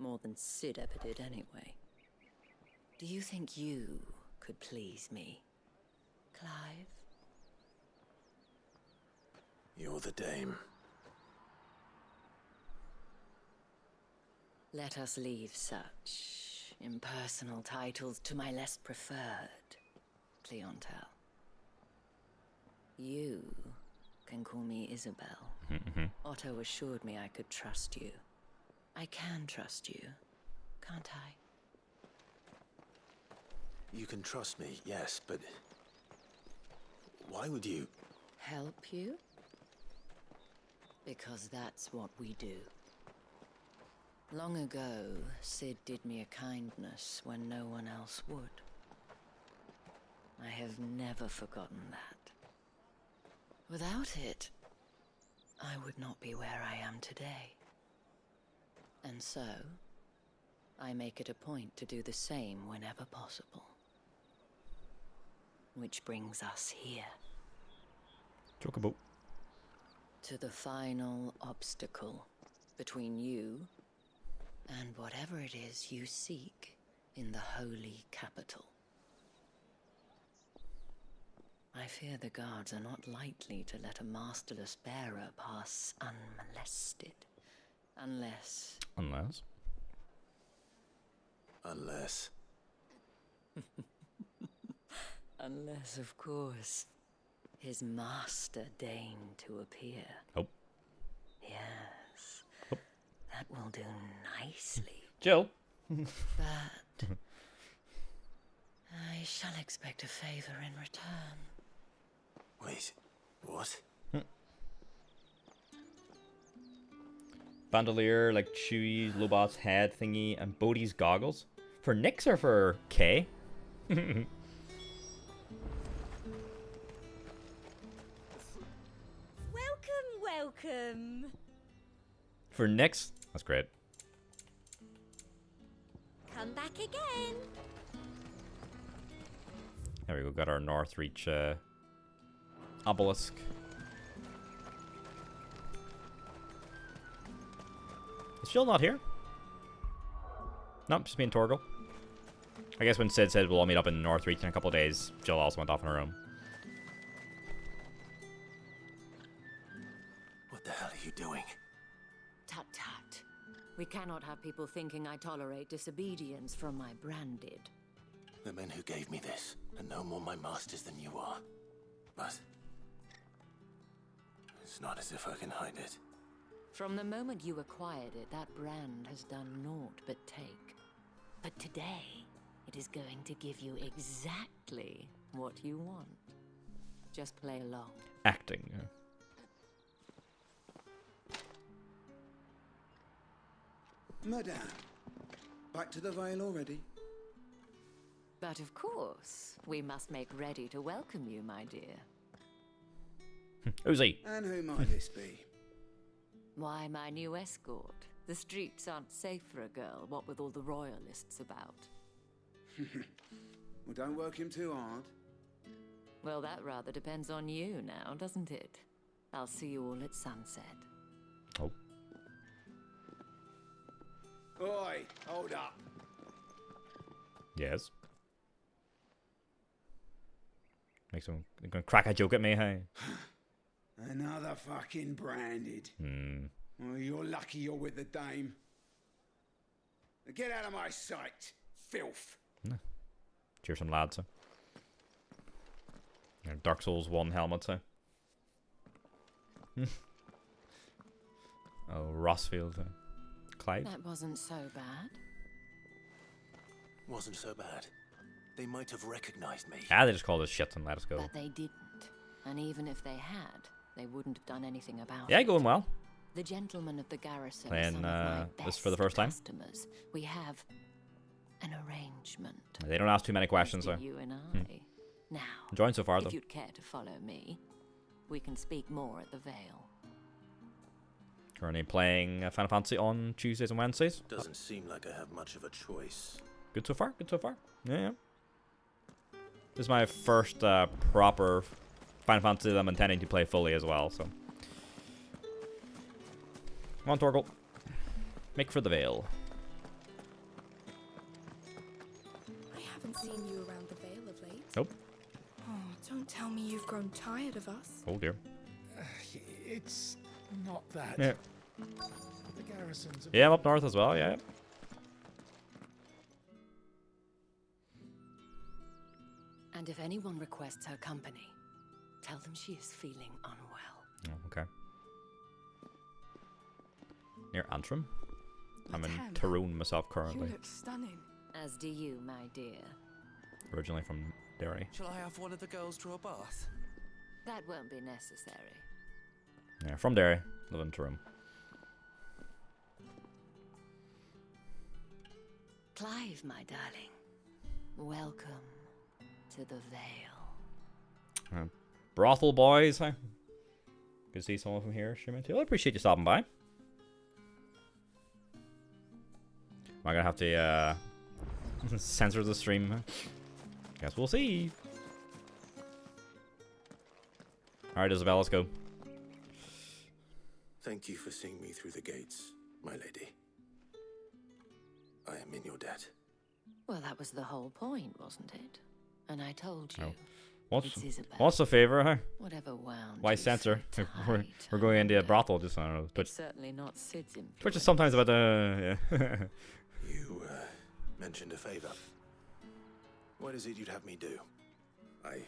More than Sid ever did anyway. Do you think you could please me, Clive? You're the dame. Let us leave such impersonal titles to my less preferred clientele. You can call me Isabel. Otto assured me I could trust you. I can trust you, can't I? You can trust me, yes, but why would you? Help you? Because that's what we do. Long ago, Sid did me a kindness when no one else would. I have never forgotten that. Without it, I would not be where I am today. And so, I make it a point to do the same whenever possible. Which brings us here. Chocobo. To the final obstacle between you and whatever it is you seek in the holy capital. I fear the guards are not likely to let a masterless bearer pass unmolested. Unless... Unless, of course, his master deigned to appear. Oh. Yes. Oh. That will do nicely. Jill. But I shall expect a favor in return. Wait, what? Bandolier, like Chewie's Lobot's head thingy, and Bodhi's goggles. For Nyx or for Kay? Welcome. For Nyx? That's great. Come back again. There we go, got our Northreach obelisk. Is Jill not here? Nope, just being Torgal. I guess when Sid said we'll all meet up in Northreach in a couple of days, Jill also went off on her own. What the hell are you doing? Tut tut. We cannot have people thinking I tolerate disobedience from my branded. The men who gave me this are no more my masters than you are. But it's not as if I can hide it. From the moment you acquired it, that brand has done naught but take. But today, it is going to give you exactly what you want. Just play along. Acting. Yeah. Madame, back to the Vale already? But of course, we must make ready to welcome you, my dear. Who's he? And who might this be? Why, my new escort. The streets aren't safe for a girl, what with all the royalists about. Well, don't work him too hard. Well, that rather depends on you now, doesn't it? I'll see you all at sunset. Oh. Oi, hold up. Yes. Makes him gonna crack a joke at me, hey? Another fucking branded. Well, you're lucky you're with the dame. Now get out of my sight, filth. Cheers some lads, huh? Yeah, Dark Souls 1 helmet, huh? Oh, Rossfield, huh? Clive? That wasn't so bad. Wasn't so bad. They might have recognized me. Ah, they just called us shit and let us go. But they didn't. And even if they had, they wouldn't have done anything about it. Yeah, going well. The gentlemen of the garrison Playing are some of my this for the first time. customers. We have an arrangement. They don't ask too many questions, though. You and I. Now, enjoying so far, though. If you'd care to follow me, we can speak more at the Vale. Currently playing Final Fantasy on Tuesdays and Wednesdays. Doesn't seem like I have much of a choice. Good so far. Good so far. Yeah. This is my first proper Final Fantasy that I'm intending to play fully as well. So, come on, Torgal. Make for the Vale. I haven't seen you around the Vale of late. Nope. Oh, don't tell me you've grown tired of us. Oh dear. It's not that. Yeah. The garrison's. Yeah, I'm up north as well. Yeah. And if anyone requests her company, tell them she is feeling unwell. Oh, okay. Near Antrim. I'm in Madame, Tyrone myself currently. You look stunning. As do you, my dear. Originally from Derry. Shall I have one of the girls draw a bath? That won't be necessary. Yeah, from there, living to room. Clive, my darling. Welcome to the Vale. Brothel boys, huh? Good to see someone from here streaming too. I appreciate you stopping by. Am I gonna have to censor the stream? Guess we'll see. Alright, Isabel, let's go. Thank you for seeing me through the gates, my lady. I am in your debt. Well, that was the whole point, wasn't it? And I told you. Oh. It's Isabel. What's the favor, huh? Whatever wound Why you censor? so We're going into a brothel, just I don't know. Twitch. It's certainly not Sid's influence. Twitch is sometimes about the yeah. You mentioned a favor. What is it you'd have me do? I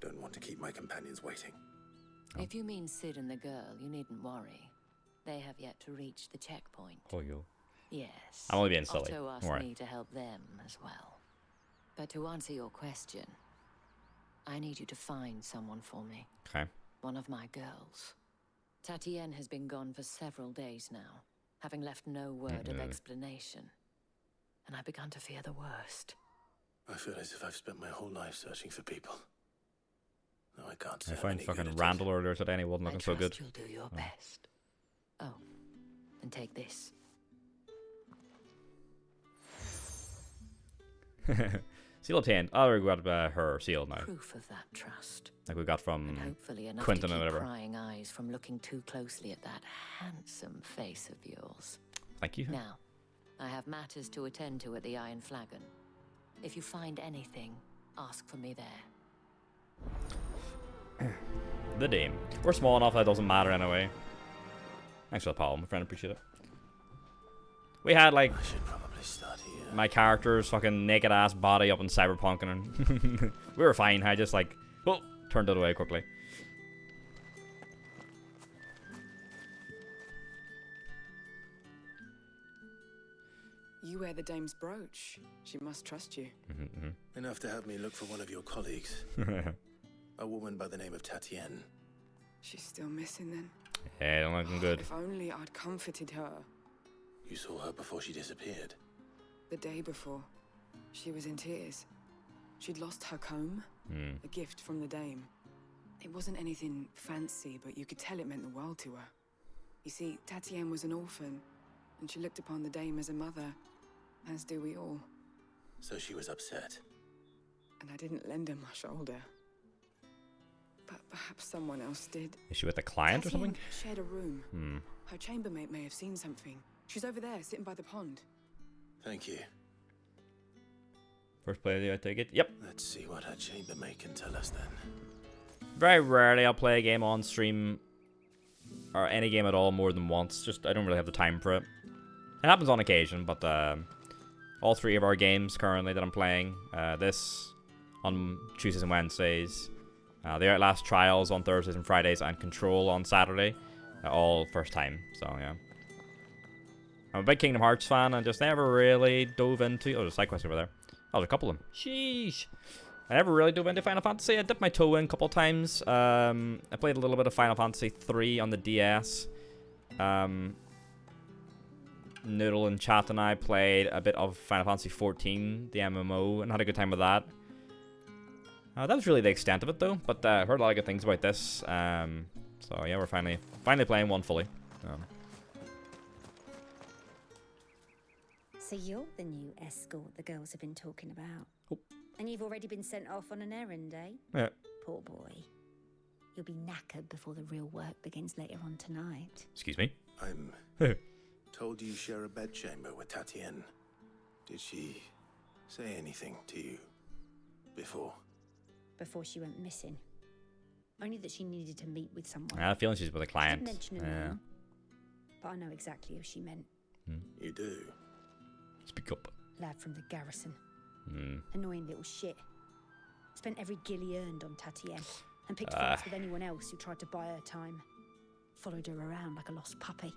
don't want to keep my companions waiting. If you mean Sid and the girl, you needn't worry. They have yet to reach the checkpoint. Oh, you. Yes. I'm only being silly. Otto asked Don't worry. me to help them as well. But to answer your question, I need you to find someone for me. Okay. One of my girls. Tatienne has been gone for several days now, having left no word of explanation. And I began to fear the worst. I feel as if I've spent my whole life searching for people. No, I can't I say find fucking Randall earlier today and he wasn't looking so good. You'll do your best. Oh, and take this. Seal obtained. Oh, we got her sealed now. Proof of that trust. Like we got from And hopefully enough Quentin to or keep whatever. prying eyes from looking too closely at that handsome face of yours. Thank you. Now, I have matters to attend to at the Iron Flagon. If you find anything, ask for me there. The Dame. We're small enough that doesn't matter anyway. Thanks for the poem, my friend. Appreciate it. We had like I should probably start here. my character's fucking naked ass body up in Cyberpunk and we were fine. I just like turned it away quickly. You wear the dame's brooch. She must trust you. Enough to have me look for one of your colleagues. A woman by the name of Tatienne. She's still missing then. Yeah, don't looking good. If only I'd comforted her. You saw her before she disappeared. The day before, she was in tears. She'd lost her comb, a gift from the dame. It wasn't anything fancy, but you could tell it meant the world to her. You see, Tatienne was an orphan, and she looked upon the dame as a mother, as do we all. So she was upset. And I didn't lend her my shoulder. But perhaps someone else did. Is she with a client or something? Tatienne shared a room. Her chambermaid may have seen something. She's over there, sitting by the pond. Thank you. First play, I take it. Yep. Let's see what her chambermaid can tell us then. Very rarely I'll play a game on stream or any game at all more than once. Just I don't really have the time for it. It happens on occasion, but all three of our games currently that I'm playing, this on Tuesdays and Wednesdays, the Outlast Trials on Thursdays and Fridays, and Control on Saturday, all first time. So yeah, I'm a big Kingdom Hearts fan and just never really dove into. Oh, there's a side quest over there. Oh, there's a couple of them. Sheesh. I never really dove into Final Fantasy. I dipped my toe in a couple times. I played a little bit of Final Fantasy 3 on the DS. Noodle and chat and I played a bit of Final Fantasy 14, the MMO, and had a good time with that. That was really the extent of it, though. But I heard a lot of good things about this. So yeah, we're finally playing one fully. So you're the new escort the girls have been talking about. Oh. And you've already been sent off on an errand, eh? Yeah. Poor boy. You'll be knackered before the real work begins later on tonight. Excuse me? I'm told you share a bedchamber with Tatienne. Did she say anything to you before? Before she went missing. Only that she needed to meet with someone. I have a feeling she's with a client. She didn't mention a name, but I know exactly who she meant. You do? Speak up. Lad from the garrison. Annoying little shit. Spent every guil he earned on Tatienne and picked fights with anyone else who tried to buy her time. Followed her around like a lost puppy.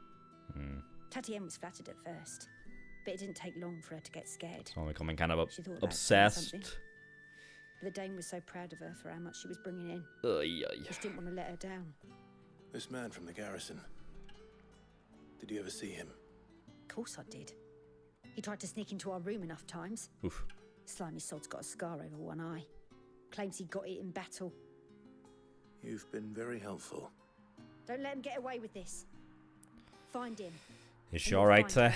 Tatienne was flattered at first, but it didn't take long for her to get scared. It's only becoming kind of She thought about obsessed. doing something. But the dame was so proud of her for how much she was bringing in. She Just didn't want to let her down. This man from the garrison. Did you ever see him? Of course I did. He tried to sneak into our room enough times. Oof. Slimy sod's got a scar over one eye. Claims he got it in battle. You've been very helpful. Don't let him get away with this. Find him. Is she alright, A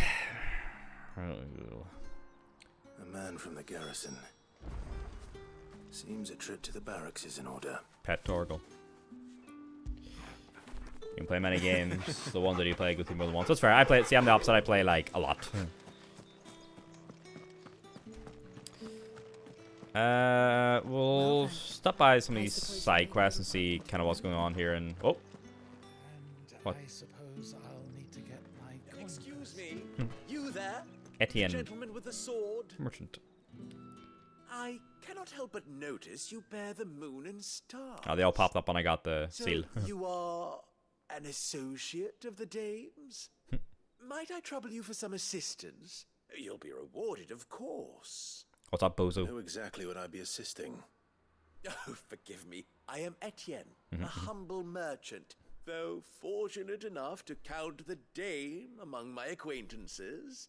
man from the garrison. Seems a trip to the barracks is in order. Pet Torgal. You can play many games. The ones that you play with more than once. That's fair. I play. See, I'm the opposite. I play like a lot. We'll stop by some of these side quests and see kind of what's going on here. And oh, what? I suppose I'll need to get my. Excuse me, you there? Etienne. The gentleman with the sword. Merchant. I cannot help but notice you bear the moon and stars. Oh, they all popped up when I got the seal. You are an associate of the dames? Might I trouble you for some assistance? You'll be rewarded, of course. What's up, bozo? I know exactly what I'd be assisting. Oh, forgive me. I am Etienne, a humble merchant, though fortunate enough to count the dame among my acquaintances.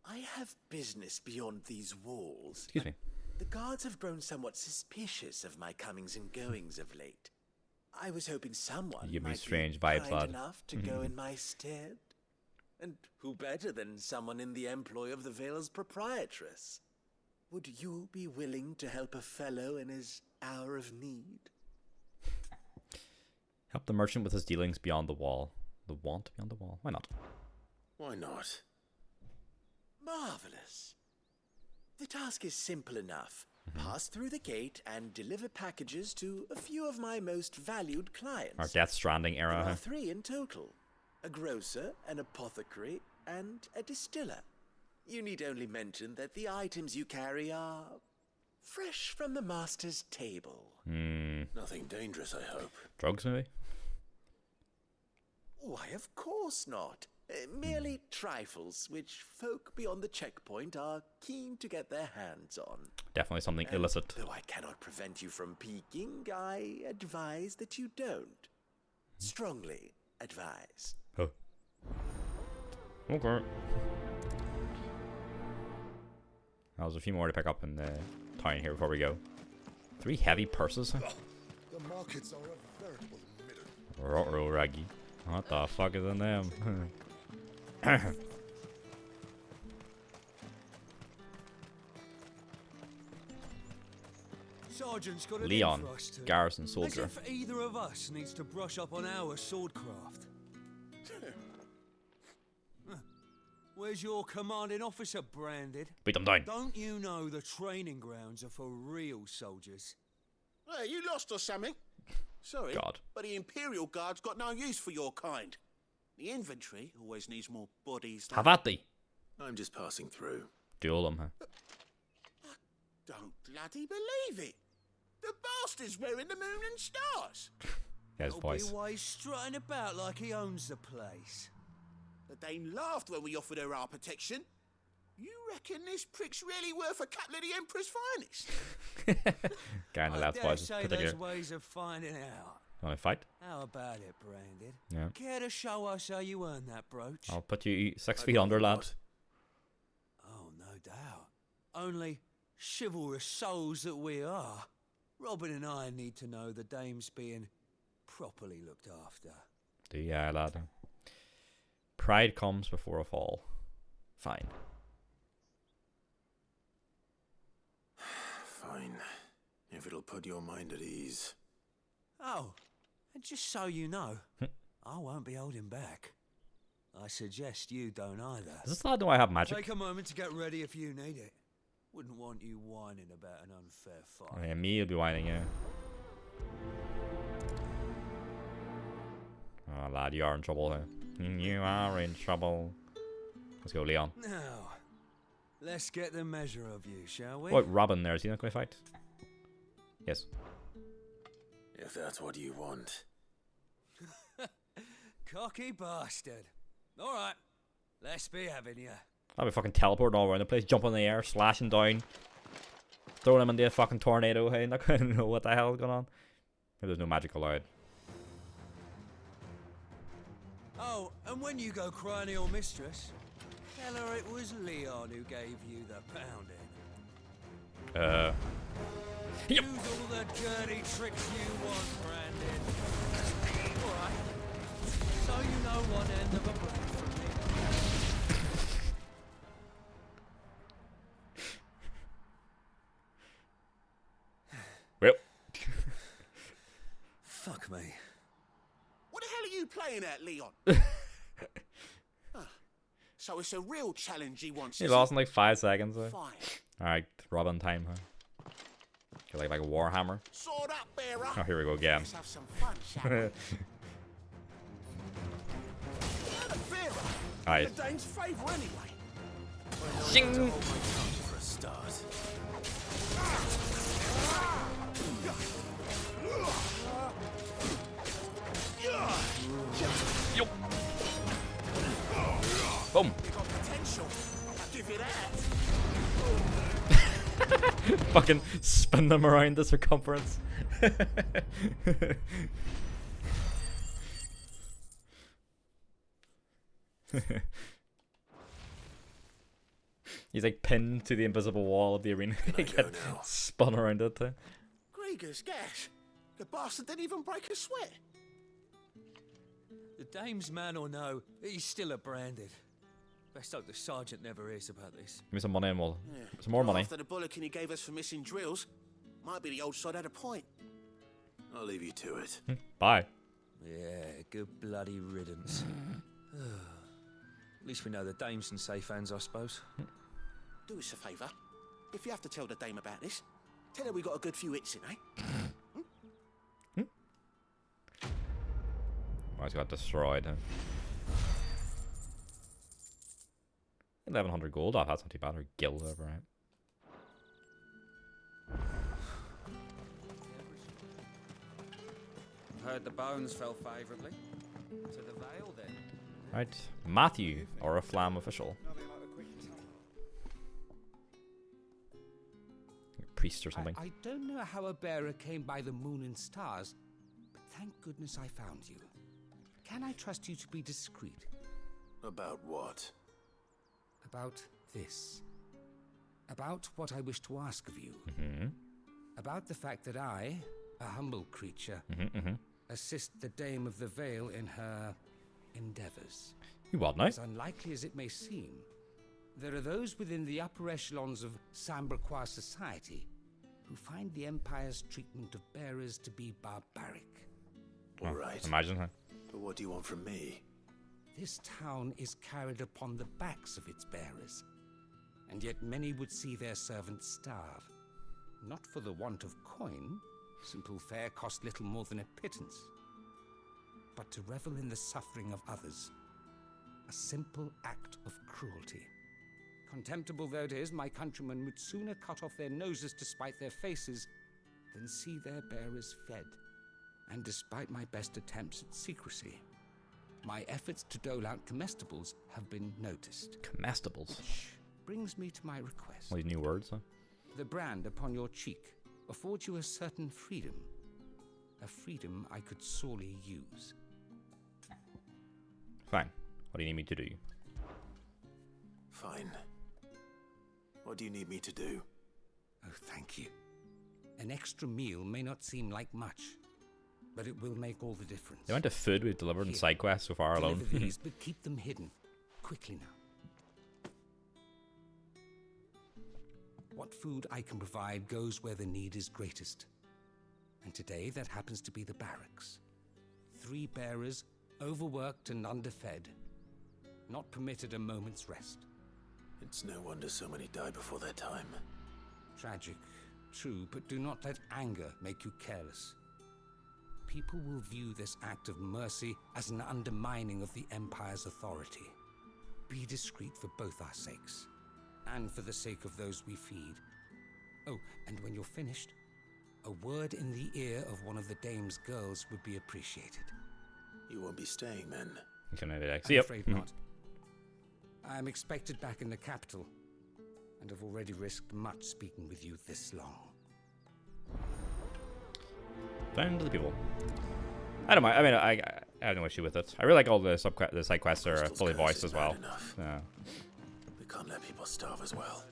I have business beyond these walls. Excuse me. The guards have grown somewhat suspicious of my comings and goings of late. I was hoping someone You give me might strange be vibes, kind lad. enough to go in my stead. And who better than someone in the employ of the Vale's proprietress? Would you be willing to help a fellow in his hour of need? Help the merchant with his dealings beyond the wall. The want beyond the wall. Why not? Why not? Marvelous. The task is simple enough. Pass through the gate and deliver packages to a few of my most valued clients. Our Death Stranding era. There huh? are 3 in total. A grocer, an apothecary, and a distiller. You need only mention that the items you carry are fresh from the master's table. Nothing dangerous, I hope. Drugs, maybe? Why, of course not. Merely trifles which folk beyond the checkpoint are keen to get their hands on. Definitely something And illicit. Though I cannot prevent you from peeking, I advise that you don't. Strongly advise. Oh. Okay. Now, there's a few more to pick up in the town here before we go. 3 heavy purses. The markets are a veritable middle. Ruh-roh, Raggy. What the fuck is in them? Sergeant's got an Leon, in for us too. garrison As soldier. if either of us needs to brush up on our swordcraft. Huh. Where's your commanding officer, Branded? Beat them down. Don't you know the training grounds are for real soldiers? Hey, you lost or something? Sorry, God. but the Imperial Guard's got no use for your kind. The infantry always needs more bodies. Have at thee. I'm just passing through. Duel them, huh? Don't bloody believe it. The bastard's wearing the moon and stars. Yeah, his voice. Be why he's strutting about like he owns the place. The Dane laughed when we offered her our protection. You reckon this prick's really worth a couple of the Emperor's finest? Guy in the I left dare voice is say particular. there's ways of finding out. Want to fight? How about it, Branded? Yeah. Care to show us how you earned that brooch? I'll put you 6 feet under, lad. Oh, no doubt. Only chivalrous souls that we are, Robin and I need to know the dame's being properly looked after. Do ya, lad? Pride comes before a fall. Fine. Fine. If it'll put your mind at ease. Oh, and just so you know, I won't be holding back. I suggest you don't either. Does this lad know I have magic? Take a moment to get ready if you need it. Wouldn't want you whining about an unfair fight. Oh, yeah, me will be whining, yeah. Oh, lad, you are in trouble, huh? You are in trouble. Let's go, Leon. Now, let's get the measure of you, shall we? What, Robin there? Is he not going to fight? Yes. If that's what you want. Cocky bastard. All right, let's be having you. I'll be fucking teleporting all around the place, jumping in the air, slashing down, throwing him in the fucking tornado. Hey, not going to know what the hell is going on. Maybe there's no magic allowed. Oh, and when you go crying to your mistress, tell her it was Leon who gave you the pounding. Yep. Use all the dirty tricks you want, Brandon. Alright. So you know one end of a blade from me. Well. Fuck me. What the hell are you playing at, Leon? So it's a real challenge he wants. He lost in like 5 seconds. Fine. Alright, Robin time. Huh? Like a Warhammer. Sword up, bearer. Oh, here we go again. Let's have some fun, shall we? Aye. The Dane's favour anyway. Zing. For a start. Yup. Boom. You got potential. I'll give you that. Fucking spin them around the circumference. He's like pinned to the invisible wall of the arena. He gets spun around it too. Grieger's gas. The bastard didn't even break a sweat. The dame's man or no, he's still a branded. Best hope the sergeant never hears about this. Give me some money and we'll... Some more money. After the bollocking he gave us for missing drills, might be the old sod had a point. I'll leave you to it. Bye. Yeah, good bloody riddance. At least we know the dame's in safe hands, I suppose. Do us a favour. If you have to tell the dame about this, tell her we got a good few hits in, eh? Oh, he's got destroyed. Huh? 1100 gold. Oh, that's not too bad. Or guild over, right? Heard the bones fell favourably to the Vale then. Right, Matthew, or a Flam official. A priest or something. I don't know how a bearer came by the moon and stars, but thank goodness I found you. Can I trust you to be discreet? About what? About this. About what I wish to ask of you. About the fact that I, a humble creature, assist the Dame of the Vale in her endeavours. You what now? As unlikely as it may seem, there are those within the upper echelons of Samberquois society who find the Empire's treatment of bearers to be barbaric. All right. Imagine, huh? But what do you want from me? This town is carried upon the backs of its bearers, and yet many would see their servants starve. Not for the want of coin, simple fare cost little more than a pittance, but to revel in the suffering of others, a simple act of cruelty. Contemptible though it is, my countrymen would sooner cut off their noses to spite their faces than see their bearers fed. And despite my best attempts at secrecy, my efforts to dole out comestibles have been noticed. Comestibles? Which brings me to my request. All these new words, huh? The brand upon your cheek affords you a certain freedom. A freedom I could sorely use. Fine. What do you need me to do? Fine. What do you need me to do? Oh, thank you. An extra meal may not seem like much, but it will make all the difference. The amount of food we've delivered in side quests so far alone. Deliver these, but keep them hidden. Quickly now. What food I can provide goes where the need is greatest. And today that happens to be the barracks. 3 bearers, overworked and underfed, not permitted a moment's rest. It's no wonder so many die before their time. Tragic, true, but do not let anger make you careless. People will view this act of mercy as an undermining of the Empire's authority. Be discreet for both our sakes, and for the sake of those we feed. Oh, and when you're finished, a word in the ear of one of the Dame's girls would be appreciated. You won't be staying then? I'm afraid not. I'm expected back in the capital, and have already risked much speaking with you this long. Found the people. I don't mind. I mean, I have no issue with it. I really like all the side quests are fully voiced as well. Yeah. We can't let people starve as well.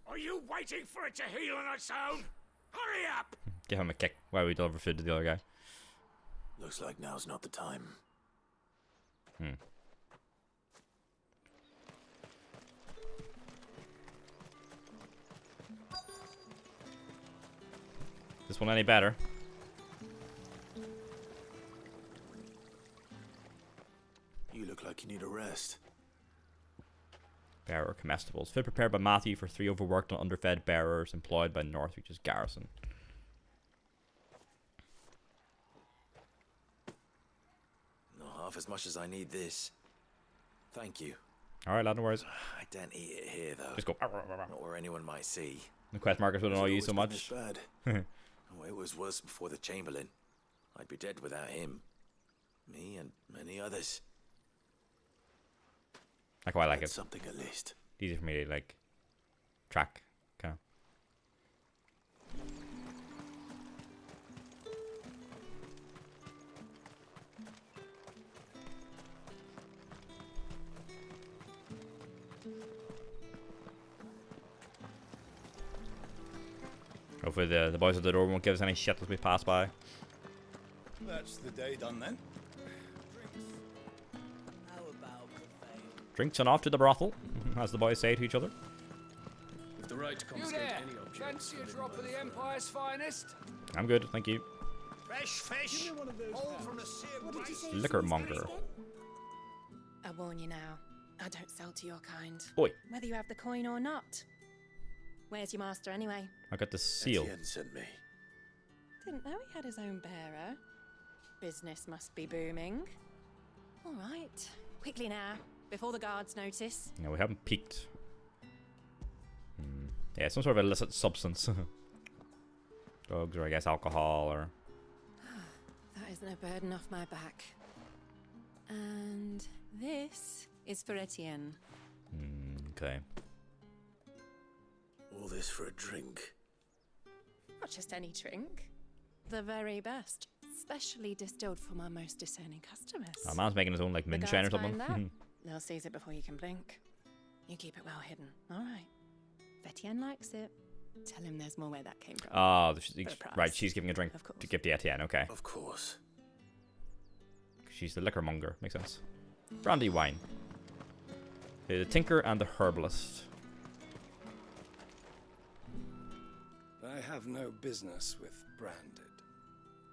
Are you waiting for it to heal on its own? Hurry up! Give him a kick while we deliver food to the other guy. Looks like now's not the time. This one any better? You look like you need a rest. Bearer comestibles. Food prepared by Matthew for 3 overworked and underfed bearers employed by Northreach's garrison. Not half as much as I need this. Thank you. Alright, lad, no worries. I don't eat it here, though. Just go. Not where anyone might see. The quest markers wouldn't annoy you so much. Bad. Oh, it was worse before the Chamberlain. I'd be dead without him. Me and many others. I quite like it. Something at least. Easy for me to like track, kind of. Hopefully the boys at the door won't give us any shit as we pass by. That's the day done then. Drinks and off to the brothel, as the boys say to each other. With the right to You confiscate there? any object. Fancy a drop of the Empire's finest? I'm good, thank you. Fresh fish. All from the same Liquor monger. I warn you now, I don't sell to your kind. Oi. Whether you have the coin or not. Where's your master anyway? I got the seal. Etienne sent me. Didn't know he had his own bearer. Business must be booming. All right, quickly now, before the guards notice. No, we haven't peaked. Yeah, some sort of illicit substance. Drugs, or I guess alcohol, or... That isn't a burden off my back. And this is for Etienne. Okay. All this for a drink. Not just any drink. The very best. Specially distilled for my most discerning customers. Oh, man's making his own, like, moonshine or something. They'll seize it before you can blink. You keep it well hidden, alright. If Etienne likes it, tell him there's more where that came from. Oh, right, she's giving a drink Of to give to Etienne, okay. Of course. She's the liquor monger, makes sense. Brandy wine. The tinker and the herbalist. I have no business with Branded.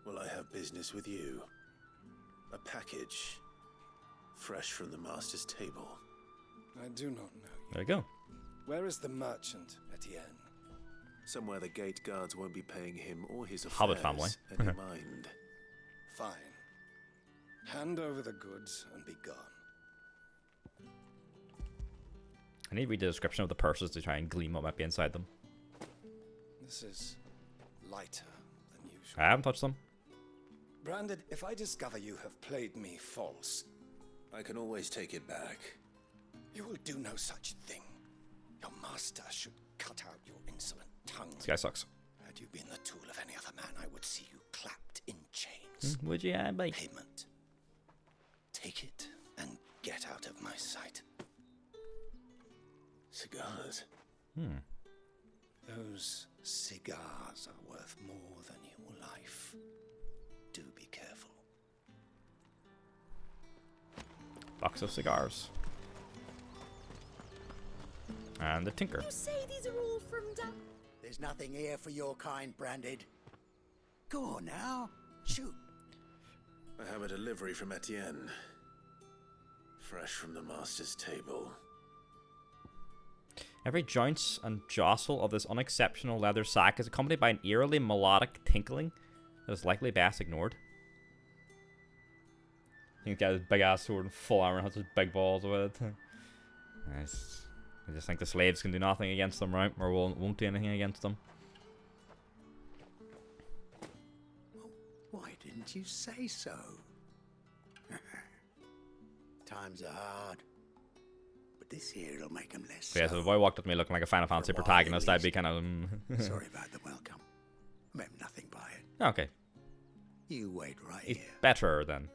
Well, I have business with you. A package. Fresh from the master's table. I do not know you. There you go. Where is the merchant, Etienne? Somewhere the gate guards won't be paying him or his affairs Hobbit family. any mind. Fine. Hand over the goods and be gone. I need to read the description of the purses to try and glean what might be inside them. This is lighter than usual. I haven't touched them. Branded, if I discover you have played me false, I can always take it back. you will do no such thing. Your master should cut out your insolent tongue. This guy sucks. Had you been the tool of any other man, I would see you clapped in chains. Would you, mate? Payment. Take it and get out of my sight. Cigars. Those cigars are worth more than your life. Do be careful. Box of cigars. And the tinker. You say these are all from There's nothing here for your kind, Branded. Go on now. Shoot. I have a delivery from Etienne. Fresh from the master's table. Every jounce and jostle of this unexceptional leather sack is accompanied by an eerily melodic tinkling that is likely best ignored. He's got his big ass sword and full armor and has his big balls with it. I just think the slaves can do nothing against them, right? Or won't do anything against them. Why didn't you say so? Times are hard, but this here will make them less. Yeah, so if I walked up to me looking like a Final Fantasy protagonist, I'd be kind of. Sorry about the welcome. Meant nothing by it. Okay. You wait right He's here. better then.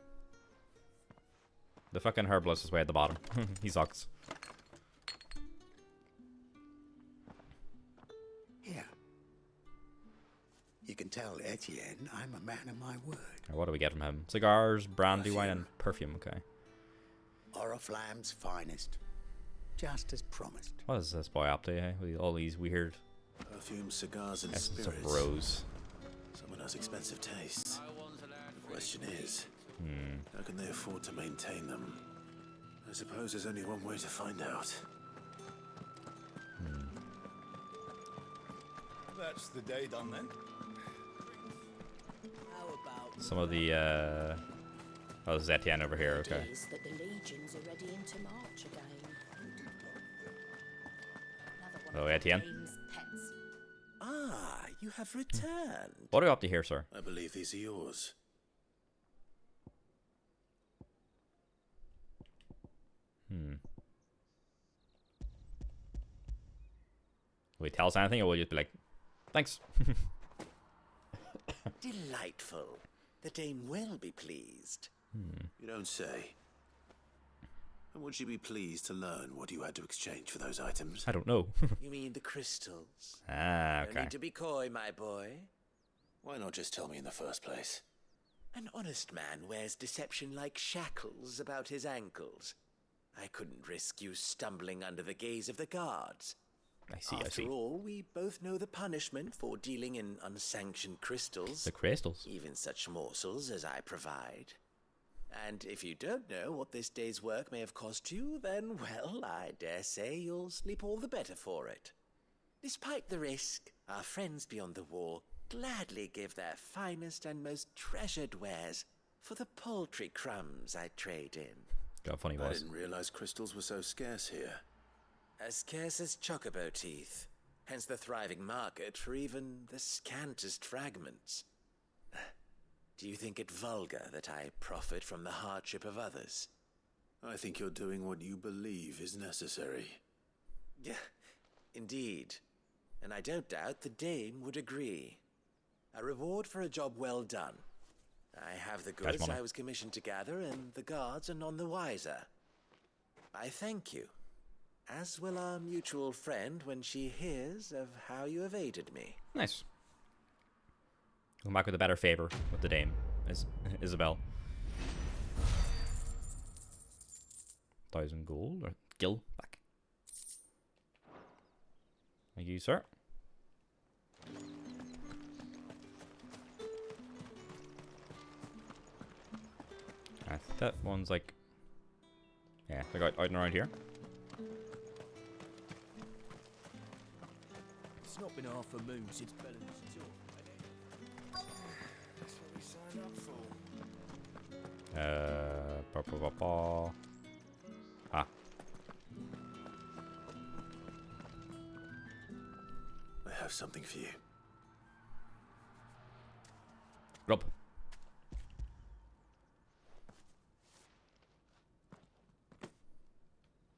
The fucking herbalist is way at the bottom. He sucks. Here. You can tell Etienne I'm a man of my word. What do we get from him? Cigars, brandy, wine, and perfume. Okay. Oriflamme's finest. Just as promised. What is this boy up to? Eh? With all these weird Perfume, cigars, and essence spirits. of rose. Someone has expensive tastes. The question is, how can they afford to maintain them? I suppose there's only one way to find out. That's the day done then. Some of the oh, this is Etienne over here. Okay. It is that the legions are ready into March again. Oh, Etienne. Ah, you have returned. What are you up to here, sir? I believe these are yours. Will he tell us anything, or will you just be like, thanks? Delightful. The dame will be pleased. You don't say. And would she be pleased to learn what you had to exchange for those items? I don't know. You mean the crystals? Ah, No okay. need to be coy, my boy. Why not just tell me in the first place? An honest man wears deception like shackles about his ankles. I couldn't risk you stumbling under the gaze of the guards. I see, After I see. all, we both know the punishment for dealing in unsanctioned crystals. The crystals? Even such morsels as I provide. And if you don't know what this day's work may have cost you, then, well, I dare say you'll sleep all the better for it. Despite the risk, our friends beyond the wall gladly give their finest and most treasured wares for the paltry crumbs I trade in. God, funny I was. didn't realize crystals were so scarce here. As scarce as chocobo teeth, hence the thriving market for even the scantest fragments. Do you think it vulgar that I profit from the hardship of others? I think you're doing what you believe is necessary. Yeah, indeed. And I don't doubt the dame would agree. A reward for a job well done. I have the goods money. I was commissioned to gather, and the guards are none the wiser. I thank you, as will our mutual friend when she hears of how you have aided me. Nice. Come back with a better favor with the dame, Isabel. 1,000 gold or gil back. Thank you, sir. I think that one's like, yeah, they got out and around here. It's not been half a moon since Belen's talk. That's what we signed up for. Ah. I have something for you. Rob.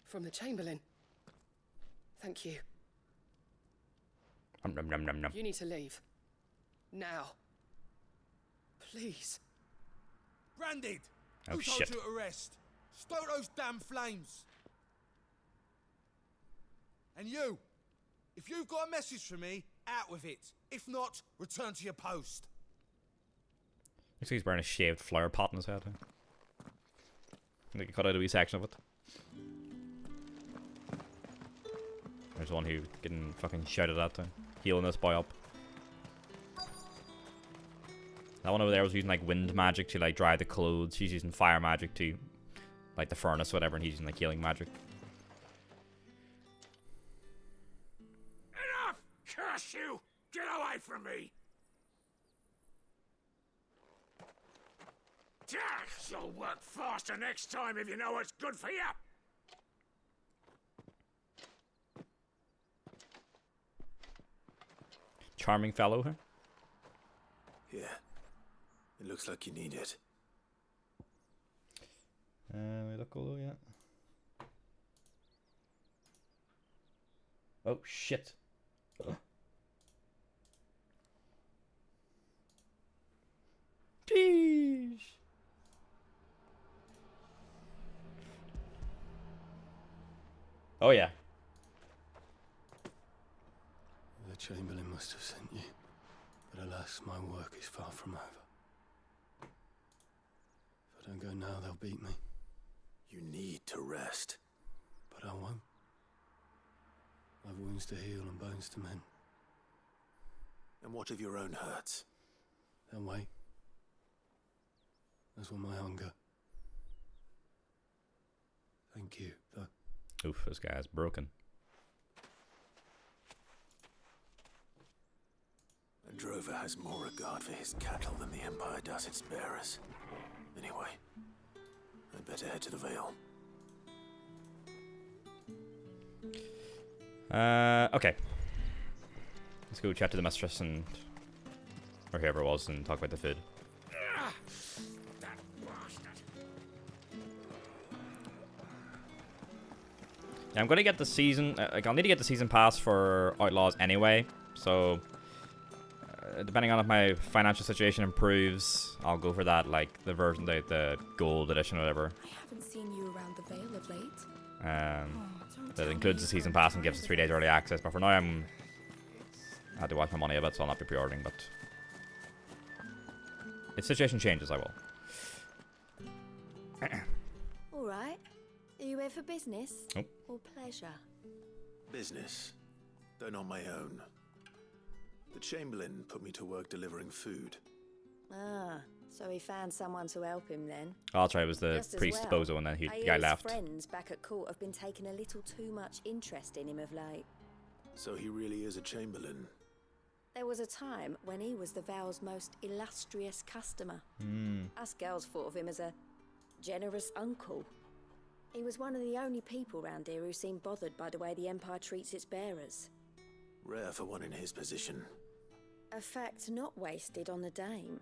From the Chamberlain. Thank you. Nom, nom, nom, nom. You need to leave. Now. Please. Branded! Oh, Who told shit. you to arrest? Stoke those damn flames! And you! If you've got a message for me, out with it. If not, return to your post. Looks like he's wearing a shaved flower pot in his head. Like he cut out a wee section of it. There's one who getting fucking shouted at, healing this boy up. That one over there was using like wind magic to like dry the clothes. She's using fire magic to like the furnace or whatever, and he's using like healing magic. Enough! Curse you! Get away from me! You'll work faster next time if you know what's good for you! Charming fellow, huh? Yeah. It looks like you need it. We look all yeah. Oh shit. Jeez. Oh yeah. The Chamberlain must have sent you, but alas, my work is far from over. If I don't go now, they'll beat me. You need to rest. But I won't. I've wounds to heal and bones to mend. And what of your own hurts? They'll wait. As will my hunger. Thank you, though. Oof, this guy's broken. A drover has more regard for his cattle than the Empire does its bearers. Anyway, I'd better head to the Vale. Okay. Let's go chat to the mistress and... or whoever it was and talk about the food. Yeah, I'm gonna get the season... like, I'll need to get the season pass for Outlaws anyway. So... depending on if my financial situation improves, I'll go for that, like, the version, the gold edition or whatever. I haven't seen you around the Vale of late. That includes the season pass and gives us 3 days early access, but for now I had to watch my money a bit, so I'll not be pre-ordering, but if situation changes, I will. Alright. Are you here for business? Nope. Or pleasure? Business, though not my own. The Chamberlain put me to work delivering food. Ah, so he found someone to help him then. Oh, that's right, it was the Just as priest well. bozo and then the I guy hear left. his friends back at court have been taking a little too much interest in him of late. So he really is a Chamberlain. There was a time when he was the Vale's most illustrious customer. Us girls thought of him as a generous uncle. He was one of the only people round here who seemed bothered by the way the Empire treats its bearers. Rare for one in his position. A fact not wasted on the dame.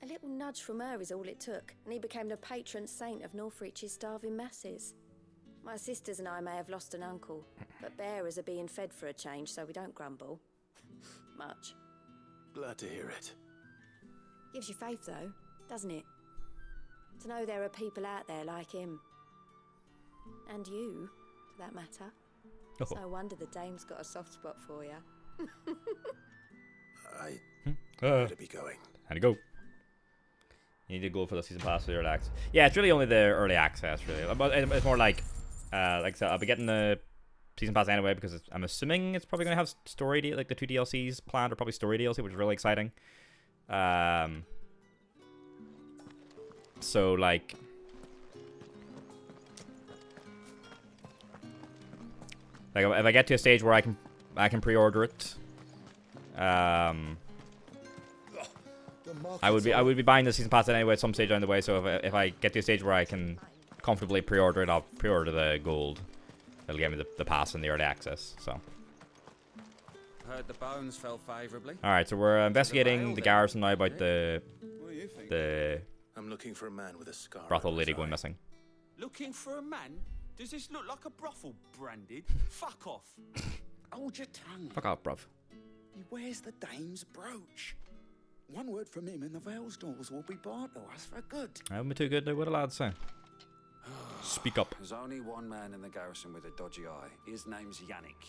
A little nudge from her is all it took, and he became the patron saint of Northreach's starving masses. My sisters and I may have lost an uncle, but bearers are being fed for a change, so we don't grumble. Much. Glad to hear it. Gives you faith, though, doesn't it? To know there are people out there like him. And you, for that matter. It's no wonder the dame's got a soft spot for you. I better be going. Had to go. You need to go for the season pass for the early access. Yeah, it's really only the early access, really. But it's more like I said, I'll be getting the season pass anyway because I'm assuming it's probably going to have story, like the 2 DLCs planned, or probably story DLC, which is really exciting. So like, if I get to a stage where I can pre-order it, I would be buying the season pass anyway at some stage down the way. So if I get to a stage where I can comfortably pre-order it, I'll pre-order the gold. It'll give me the pass and the early access. So. Heard the bones fell favourably. All right, so we're investigating the garrison now about the I'm looking for a man with a scar. brothel lady going missing. Looking for a man? Does this look like a brothel, Branded? Fuck off. Hold your tongue. Fuck off, bruv. He wears the dame's brooch. One word from him and the Vale's doors will be barred to us for good. I haven't been too good. What a lad say. Speak up. There's only one man in the garrison with a dodgy eye. His name's Yannick.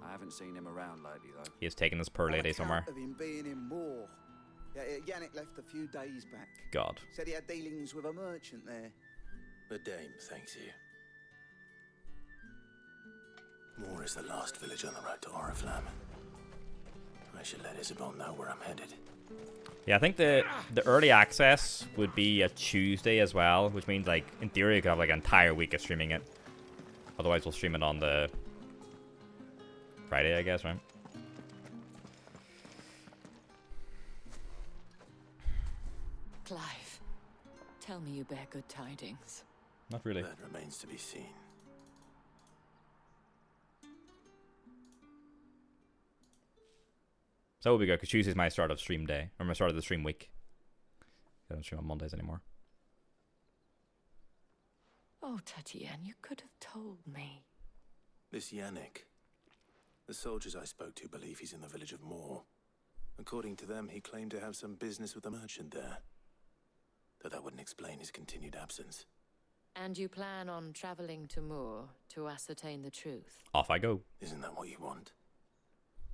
I haven't seen him around lately, though. He has taken this poor lady somewhere. Of him being in war. Yeah, Yannick left a few days back. God. Said he had dealings with a merchant there. The dame thanks you. Moor is the last village on the road to Oriflamme. I should let Isabel know where I'm headed. Yeah, I think the early access would be a Tuesday as well, which means, like, in theory, you could have like an entire week of streaming it. Otherwise, we'll stream it on the Friday, I guess, right? Clive, tell me you bear good tidings. Not really. That remains to be seen. So it will be good, because Tuesday's my start of stream day, or my start of the stream week. I don't stream on Mondays anymore. Oh, Tatienne, you could have told me. This Yannick. The soldiers I spoke to believe he's in the village of Moor. According to them, he claimed to have some business with a merchant there. Though that wouldn't explain his continued absence. And you plan on traveling to Moor to ascertain the truth? Off I go. Isn't that what you want?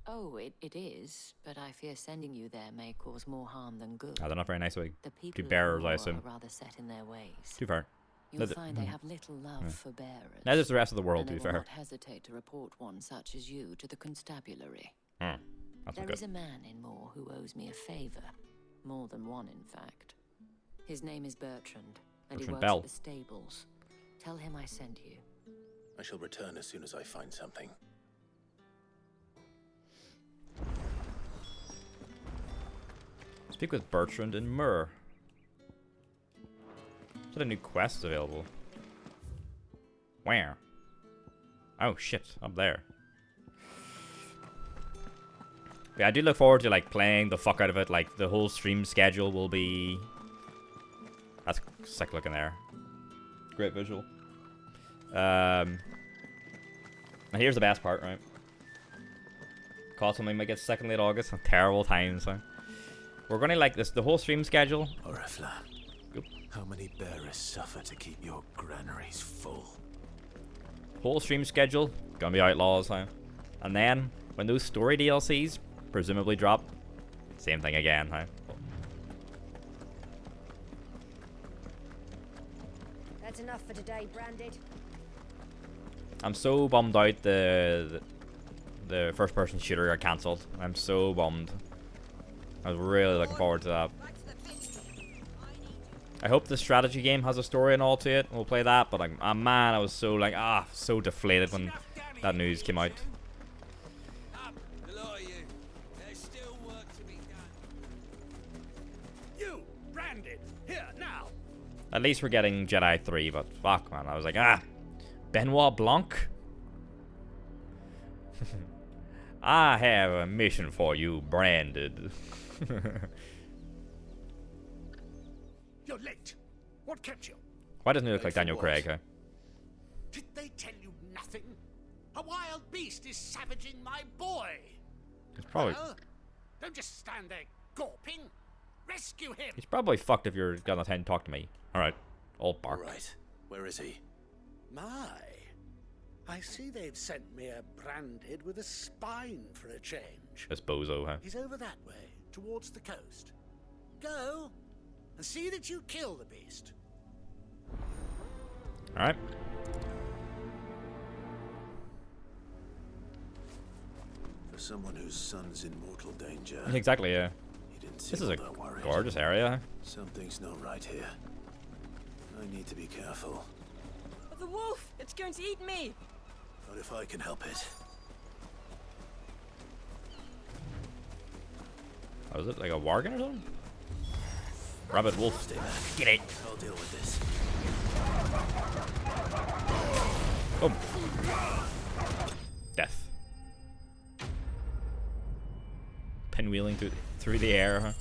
Oh, it is, but I fear sending you there may cause more harm than good. They're not very nice way. The people To bearers, of I Moor assume. are rather set in their ways. Too far. You'll find they have little love for bearers. Neither does the rest of the world, and to be they will fair. not hesitate to report one such as you to the constabulary. That's There good. is a man in Moor who owes me a favor. More than one, in fact. His name is Bertrand, and he Bertrand works Bell. at the stables. Tell him I sent you. I shall return as soon as I find something. Speak with Bertrand and Myrrh. Is that a new quest available? Where? Oh shit, up there. Yeah, I do look forward to like playing the fuck out of it. Like the whole stream schedule will be. That's sick looking there. Great visual. And here's the best part, right? Call something might get stuck in late August. Terrible times, huh? We're gonna like this. The whole stream schedule. Orifla, how many bearers suffer to keep your granaries full? Whole stream schedule gonna be Outlaws, huh? And then when those story DLCs presumably drop, same thing again, huh? That's enough for today, Branded. I'm so bummed out the first-person shooter got cancelled. I'm so bummed. I was really looking forward to that. I hope the strategy game has a story and all to it. We'll play that, but like, man, I was so like, so deflated when that news came out. You, Branded, here now. At least we're getting Jedi 3, but fuck, man, I was like, Benoit Blanc? I have a mission for you, Branded. You're late. What kept you? Why doesn't he look like Daniel Craig, huh? Did they tell you nothing? A wild beast is savaging my boy. He's probably Well, don't just stand there gawping. Rescue him. he's probably fucked if you're gonna time to talk to me. Alright. Old bark. Right. Where is he? My, I see they've sent me a Branded with a spine for a change. This bozo, huh? He's over that way, towards the coast. Go, and see that you kill the beast. Alright. For someone whose son's in mortal danger. Exactly, yeah. He didn't This seem is all a that worried. gorgeous area. Something's not right here. I need to be careful. The wolf! It's going to eat me! Not if I can help it. Oh, is it like a Worgen or something? Rabbit wolf. Stay back. Get it. I'll deal with this. Boom. Death. Pinwheeling through the air, huh?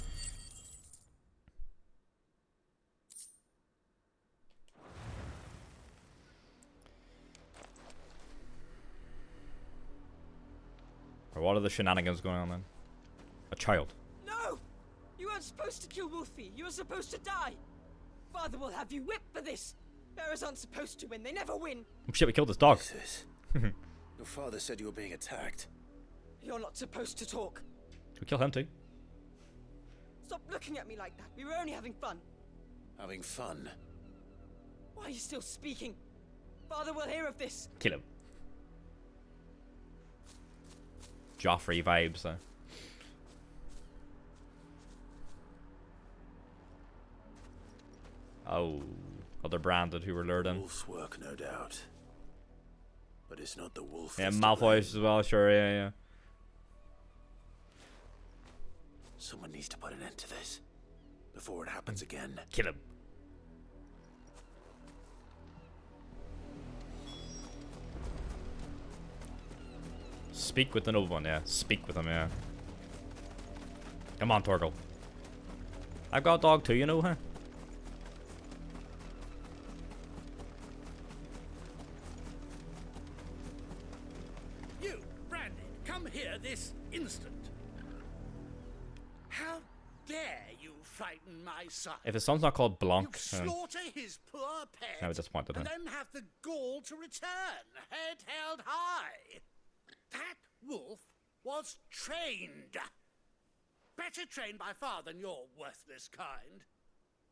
Or what are the shenanigans going on then? A child. No! You weren't supposed to kill Wolfie. You were supposed to die. Father will have you whipped for this. Bearers aren't supposed to win. They never win. Oh shit, we killed this dog. Your father said you were being attacked. You're not supposed to talk. Should we kill him too? Stop looking at me like that. We were only having fun. Having fun? Why are you still speaking? Father will hear of this. Kill him. Joffrey vibes, though. Oh, other Branded who were lured in. Wolf's work, no doubt. But it's not the wolf. Yeah, that's to Malfoy as well, sure, yeah. Someone needs to put an end to this before it happens again. Kill him. Speak with the noble one, yeah. Speak with him, yeah. Come on, Torgal. I've got a dog too, you know, huh? You, Branded, bastard! How dare you frighten my son? If his son's not called Blanc, You slaughter his poor pet, I was disappointed. and then have the gall to return, head held high. That wolf was trained. Better trained by far than your worthless kind.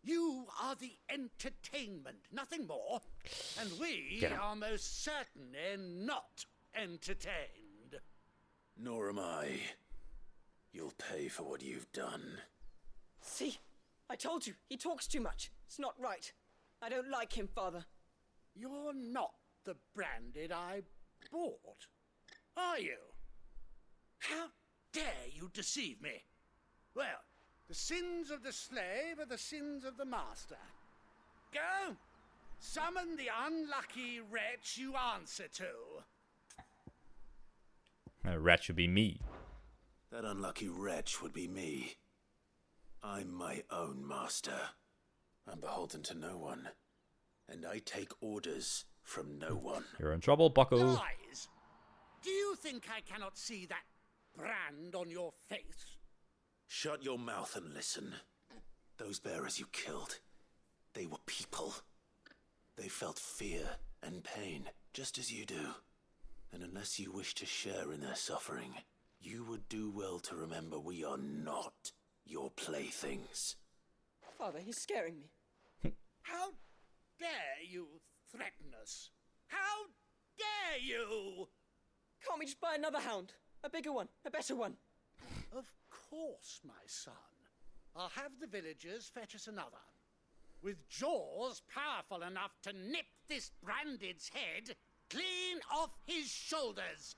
You are the entertainment, nothing more. And we are most certainly not entertained. Nor am I. You'll pay for what you've done. See? I told you, he talks too much. It's not right. I don't like him, Father. You're not the Branded I bought, are you? How dare you deceive me? Well, the sins of the slave are the sins of the master. Go! Summon the unlucky wretch you answer to. That wretch would be me. That unlucky wretch would be me. I'm my own master. I'm beholden to no one. And I take orders from no one. You're in trouble, bucko. Lies! Do you think I cannot see that brand on your face? Shut your mouth and listen. Those bearers you killed, they were people. They felt fear and pain, just as you do. And unless you wish to share in their suffering, you would do well to remember we are not your playthings. Father, he's scaring me. How dare you threaten us? How dare you? Can't we just buy another hound? A bigger one, a better one. Of course, my son. I'll have the villagers fetch us another. With jaws powerful enough to nip this Branded's head clean off his shoulders.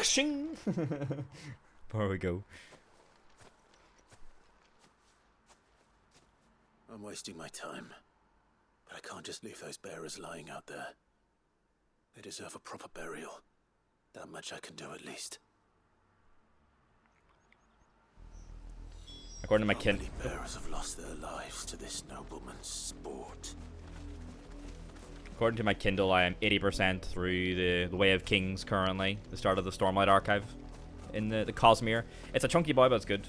Shing! There we go. I'm wasting my time. But I can't just leave those bearers lying out there. They deserve a proper burial. That much I can do at least. According to my Many bearers have lost their lives to this nobleman's sport. According to my Kindle, I am 80% through the Way of Kings currently. The start of the Stormlight Archive in the Cosmere. It's a chunky boy, but it's good.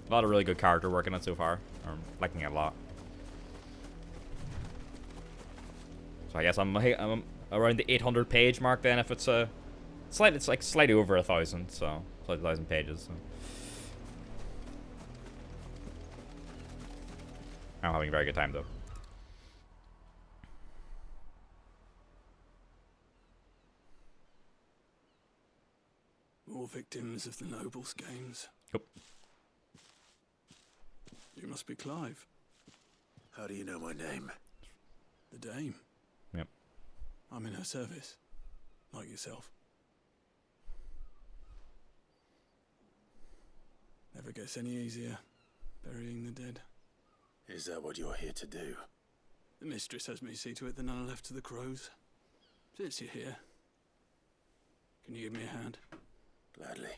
A lot of really good character work in it so far. I'm liking it a lot. So I guess I'm around the 800 page mark then. If it's it's like slightly over 1,000, so slightly 1,000 pages. So. I'm having a very good time though. More victims of the nobles' games. Yep. You must be Clive. How do you know my name? The Dame. Yep. I'm in her service, like yourself. Never gets any easier, burying the dead. Is that what you're here to do? The mistress has me see to it that none are left to the crows. Since you're here, can you give me a hand? Gladly.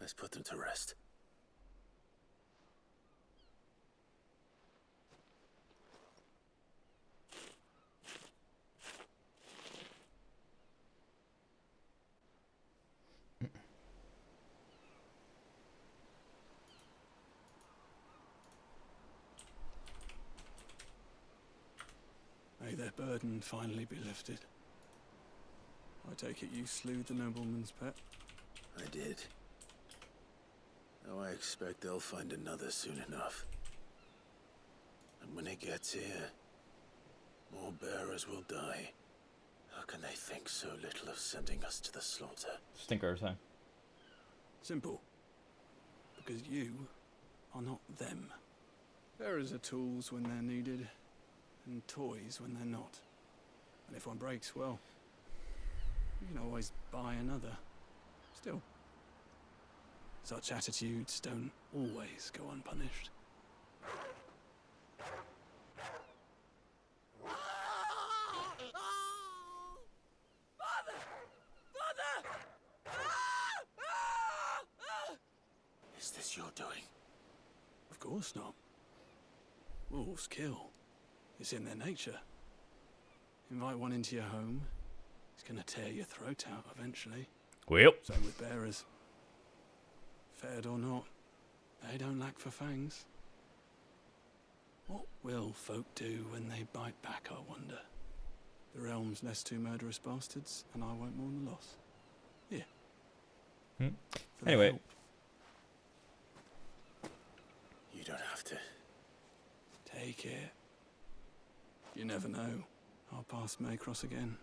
Let's put them to rest. May their burden finally be lifted. I take it you slew the nobleman's pet? I did. Now I expect they'll find another soon enough. And when it gets here, more bearers will die. How can they think so little of sending us to the slaughter? Stinkers, huh? Simple. Because you are not them. Bearers are tools when they're needed, and toys when they're not. And if one breaks, well, you can always buy another. Still, such attitudes don't always go unpunished. Is this your doing? Of course not. Wolves kill. It's in their nature. Invite one into your home, he's gonna tear your throat out eventually. Well. Same with bearers. Fed or not, they don't lack for fangs. What will folk do when they bite back, I wonder? The realm's less two murderous bastards, and I won't mourn the loss. Here. For the Anyway. help. You don't have to. Take it. You never know. Our paths may cross again.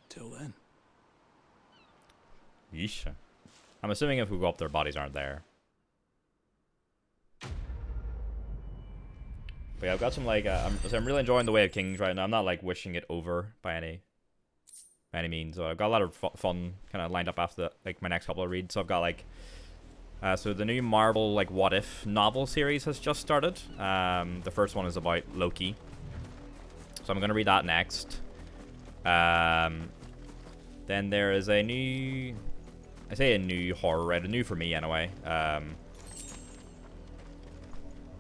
Till then. Yeesh. I'm assuming if we go up, their bodies aren't there. But yeah, I've got some like I'm really enjoying the Way of Kings right now. I'm not like wishing it over by any means. So I've got a lot of fun kind of lined up after like my next couple of reads. So I've got like so the new Marvel like What If novel series has just started. The first one is about Loki. So I'm gonna read that next. Then there is a new, I say a new horror writer, new for me anyway. I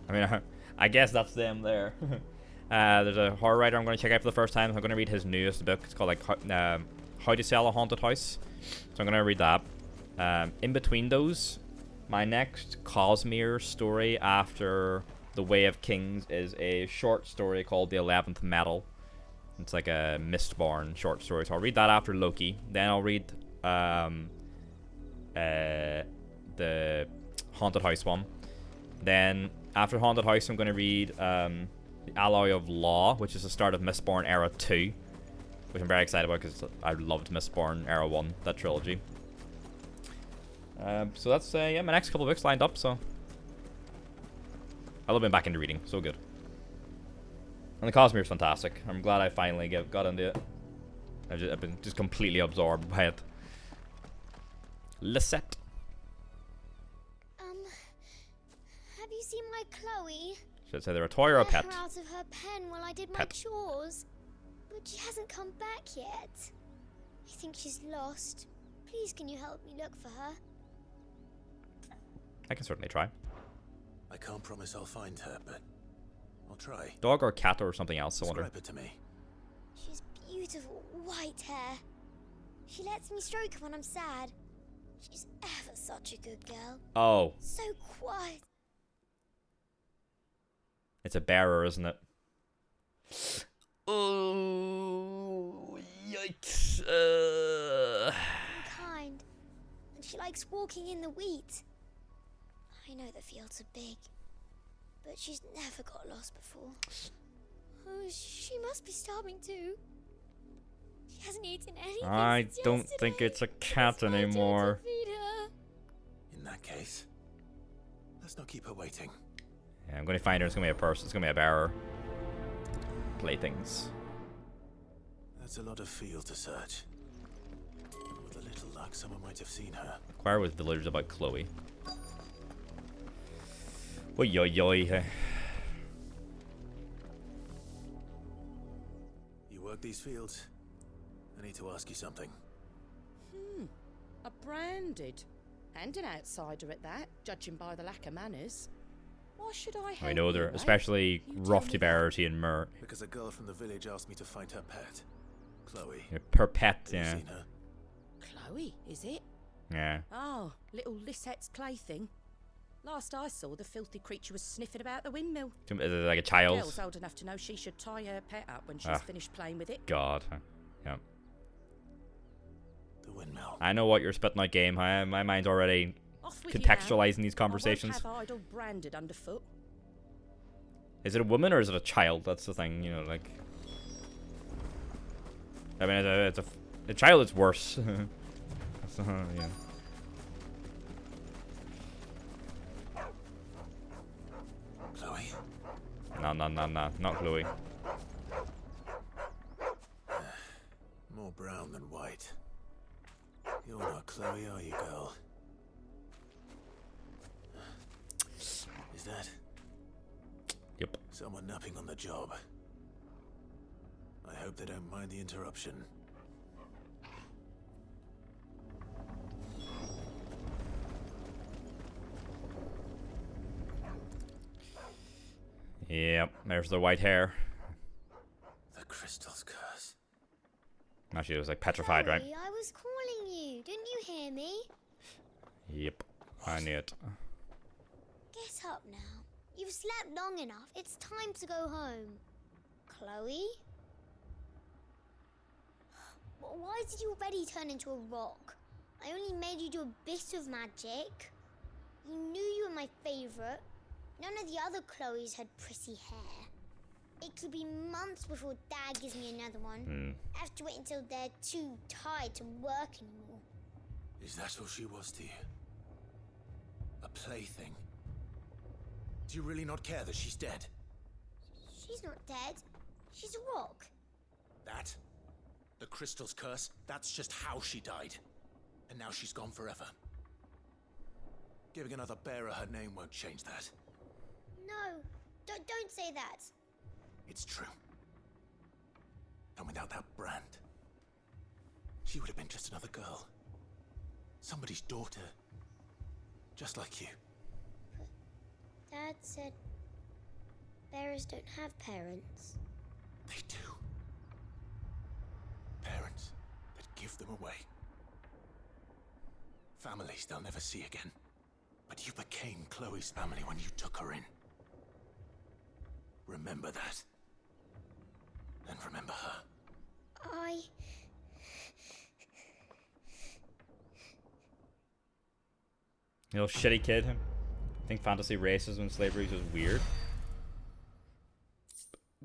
mean, I guess that's them there. There's a horror writer I'm going to check out for the first time. I'm going to read his newest book. It's called like How to Sell a Haunted House. So I'm going to read that. In between those, my next Cosmere story after The Way of Kings is a short story called The 11th Metal. It's like a Mistborn short story. So I'll read that after Loki. Then I'll read the Haunted House one. Then after Haunted House, I'm going to read The Alloy of Law, which is the start of Mistborn Era 2, which I'm very excited about because I loved Mistborn Era 1, that trilogy. So that's yeah, my next couple of books lined up, so I love being back into reading, so good. And the Cosmere is fantastic. I'm glad I finally got into it. I've been just completely absorbed by it. Lisette. Have you seen my Chloe? Should I say they're a toy or a pet? I let her out of her pen while I did my chores, but she hasn't come back yet. I think she's lost. Please, can you help me look for her? I can certainly try. I can't promise I'll find her, but I'll try. Dog or cat or something else, I wonder. Describe it to me. She's beautiful white hair. She lets me stroke her when I'm sad. She's ever such a good girl. Oh. So quiet. It's a bearer, isn't it? Oh, yikes. Kind. And she likes walking in the wheat. I know the fields are big, but she's never got lost before. Oh, she must be starving too. She hasn't eaten anything I since don't yesterday. think it's a cat anymore. Feed her. In that case, let's not keep her waiting. Yeah, I'm going to find her. It's going to be a person. It's going to be a bearer. Playthings. That's a lot of field to search. With a little luck, someone might have seen her. Inquire with villagers about Chloe. Oi, oi, oi. You work these fields? I need to ask you something. A branded. And an outsider at that, judging by the lack of manners. Why should I help I know they're you, eh? especially rough to bearers here in Mer. Because a girl from the village asked me to find her pet, Chloe. Per pet, Have you yeah. seen her? Chloe, is it? Yeah. Oh, little Lisette's plaything. Last I saw, the filthy creature was sniffing about the windmill. Is it like a child? Girl's old enough to know she should tie her pet up when she's Ah. finished playing with it. God. Yeah. The windmill. I know what you're spitting out, game. My mind's already Off with you contextualizing now. these conversations. I won't have idle branded underfoot. Is it a woman or is it a child? That's the thing, you know, like. I mean, it's a child is worse. So, yeah. Chloe? No, not Chloe. More brown than white. You're not Chloe, are you, girl? Is that? Yep. Someone napping on the job. I hope they don't mind the interruption. Yep, there's the white hair. The crystal's curse. Actually, it was like petrified, right? Chloe, I was calling you. Didn't you hear me? Yep, I knew it. Get up now. You've slept long enough. It's time to go home. Chloe? Why did you already turn into a rock? I only made you do a bit of magic. You knew you were my favourite. None of the other Chloes had pretty hair. It could be months before Dad gives me another one. I have to wait until they're too tired to work anymore. Is that all she was to you? A plaything? Do you really not care that she's dead? She's not dead. She's a rock. That? The crystal's curse? That's just how she died. And now she's gone forever. Giving another bearer her name won't change that. No, don't say that. It's true. And without that brand, she would have been just another girl. Somebody's daughter. Just like you. Dad said bearers don't have parents. They do. Parents that give them away. Families they'll never see again. But you became Chloe's family when you took her in. Remember that. And remember her. You know, shitty kid. I think fantasy racism and slavery is just weird.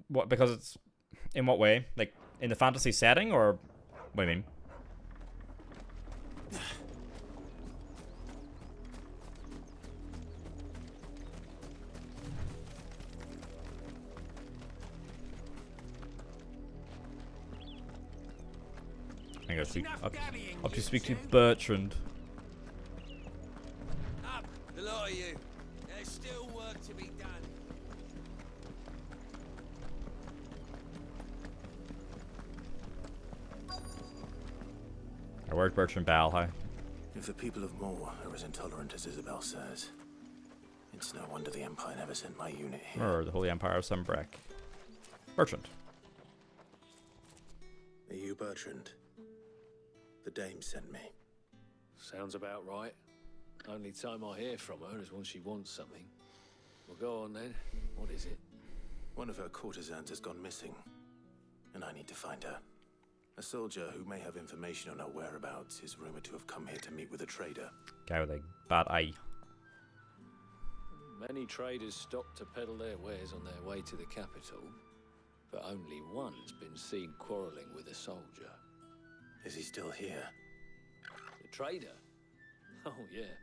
What? Because it's... In what way? Like, in the fantasy setting, or... What do you mean? I gotta speak up to speak to Bertrand. Up, the lot of you. There's still work to be done. I worked Bertrand Bal, hi. If the people of Moor are as intolerant as Isabel says, it's no wonder the Empire never sent my unit here. Or the Holy Empire of Sunbreck. Bertrand. Are you Bertrand? The dame sent me. Sounds about right. Only time I hear from her is when she wants something. Well, go on then. What is it? One of her courtesans has gone missing, and I need to find her. A soldier who may have information on her whereabouts is rumored to have come here to meet with a trader. Guy with a bad eye. Many traders stop to peddle their wares on their way to the capital, but only one's been seen quarrelling with a soldier. Is he still here? The trader? Oh, yeah.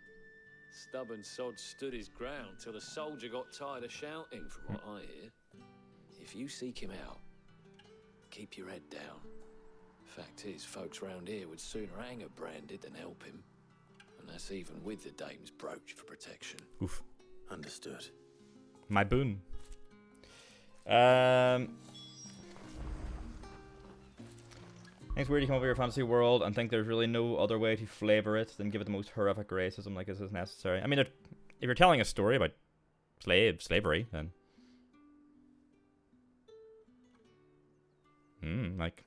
Stubborn sod stood his ground till the soldier got tired of shouting, from what I hear. If you seek him out, keep your head down. Fact is, folks round here would sooner hang a branded than help him. And that's even with the dame's brooch for protection. Oof. Understood. My boon. It's weird you come over your fantasy world and think there's really no other way to flavor it than give it the most horrific racism like this is necessary. I mean, if you're telling a story about slavery, then... like...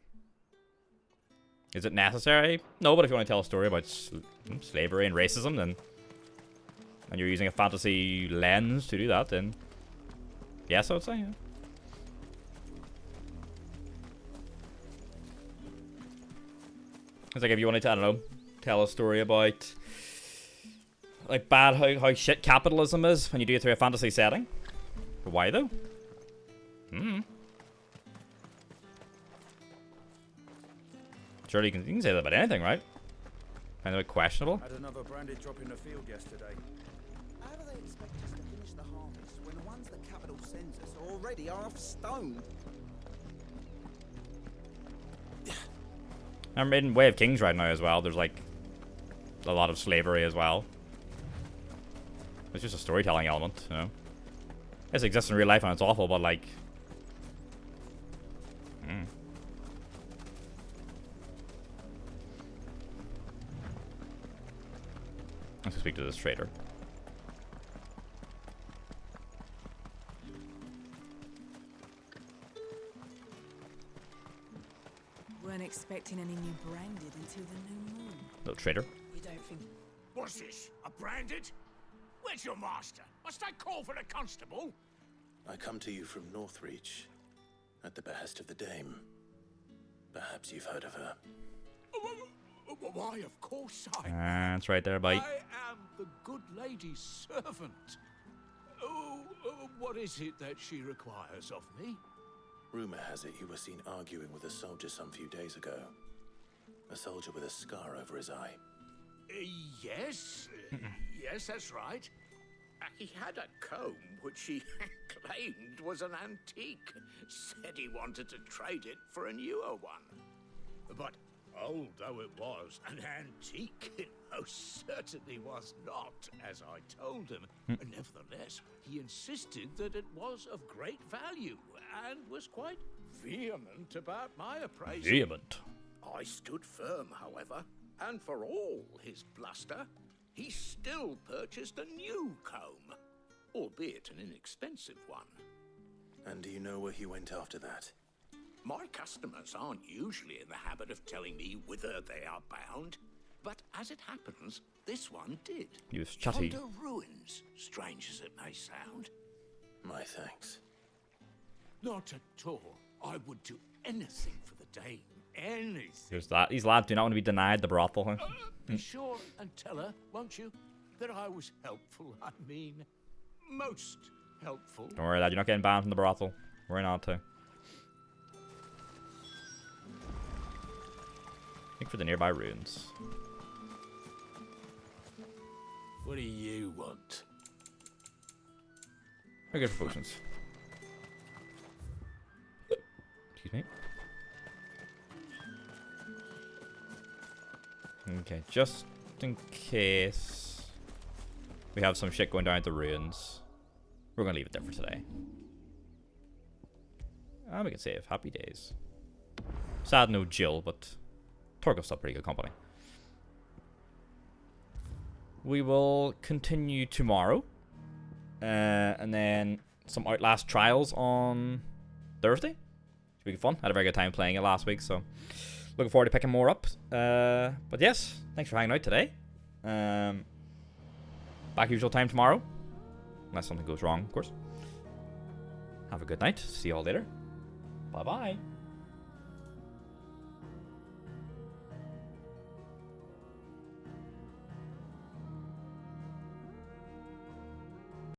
Is it necessary? No, but if you want to tell a story about slavery and racism, then... And you're using a fantasy lens to do that, then... Yes, I would say, yeah. It's like if you wanted to, I don't know, tell a story about... Like, bad how shit capitalism is when you do it through a fantasy setting. But why, though? Surely you can say that about anything, right? Kind of questionable. Had another branded drop in the field yesterday. How do they expect us to finish the harvest when the ones the capital sends us are already half stoned? I'm in Way of Kings right now as well. There's like a lot of slavery as well. It's just a storytelling element, you know. It exists in real life and it's awful, but like... Let's speak to this trader. Weren't expecting expecting any new branded until the new moon. Little traitor. You don't think... What's this? A branded? Where's your master? Must I call for the constable? I come to you from Northreach, at the behest of the Dame. Perhaps you've heard of her. Why, of course I... That's right there, bye. I am the good lady's servant. What is it that she requires of me? Rumor has it you were seen arguing with a soldier some few days ago. A soldier with a scar over his eye. Yes. Yes, that's right. He had a comb which he claimed was an antique. Said he wanted to trade it for a newer one. But old though it was, an antique it most certainly was not, as I told him. Nevertheless, he insisted that it was of great value and was quite vehement about my appraisal. Vehement? I stood firm, however, and for all his bluster, he still purchased a new comb, albeit an inexpensive one. And do you know where he went after that? My customers aren't usually in the habit of telling me whither they are bound, but as it happens, this one did. He was chatty. Yonder ruins, strange as it may sound. My thanks. Not at all. I would do anything for the Dame. Anything. There's that. These lads do not want to be denied the brothel. Huh? Be sure and tell her, won't you, that I was helpful. I mean, most helpful. Don't worry, lad. You're not getting banned from the brothel. We're not to. Look for the nearby ruins. What do you want? I go for potions. Excuse me. Okay, just in case we have some shit going down at the ruins, we're gonna leave it there for today. And we can save. Happy days. Sad no Jill, but Torgo's still pretty good company. We will continue tomorrow. And then some Outlast Trials on Thursday. Should be fun. Had a very good time playing it last week, so looking forward to picking more up. But yes, thanks for hanging out today. Back usual time tomorrow. Unless something goes wrong, of course. Have a good night. See you all later. Bye-bye.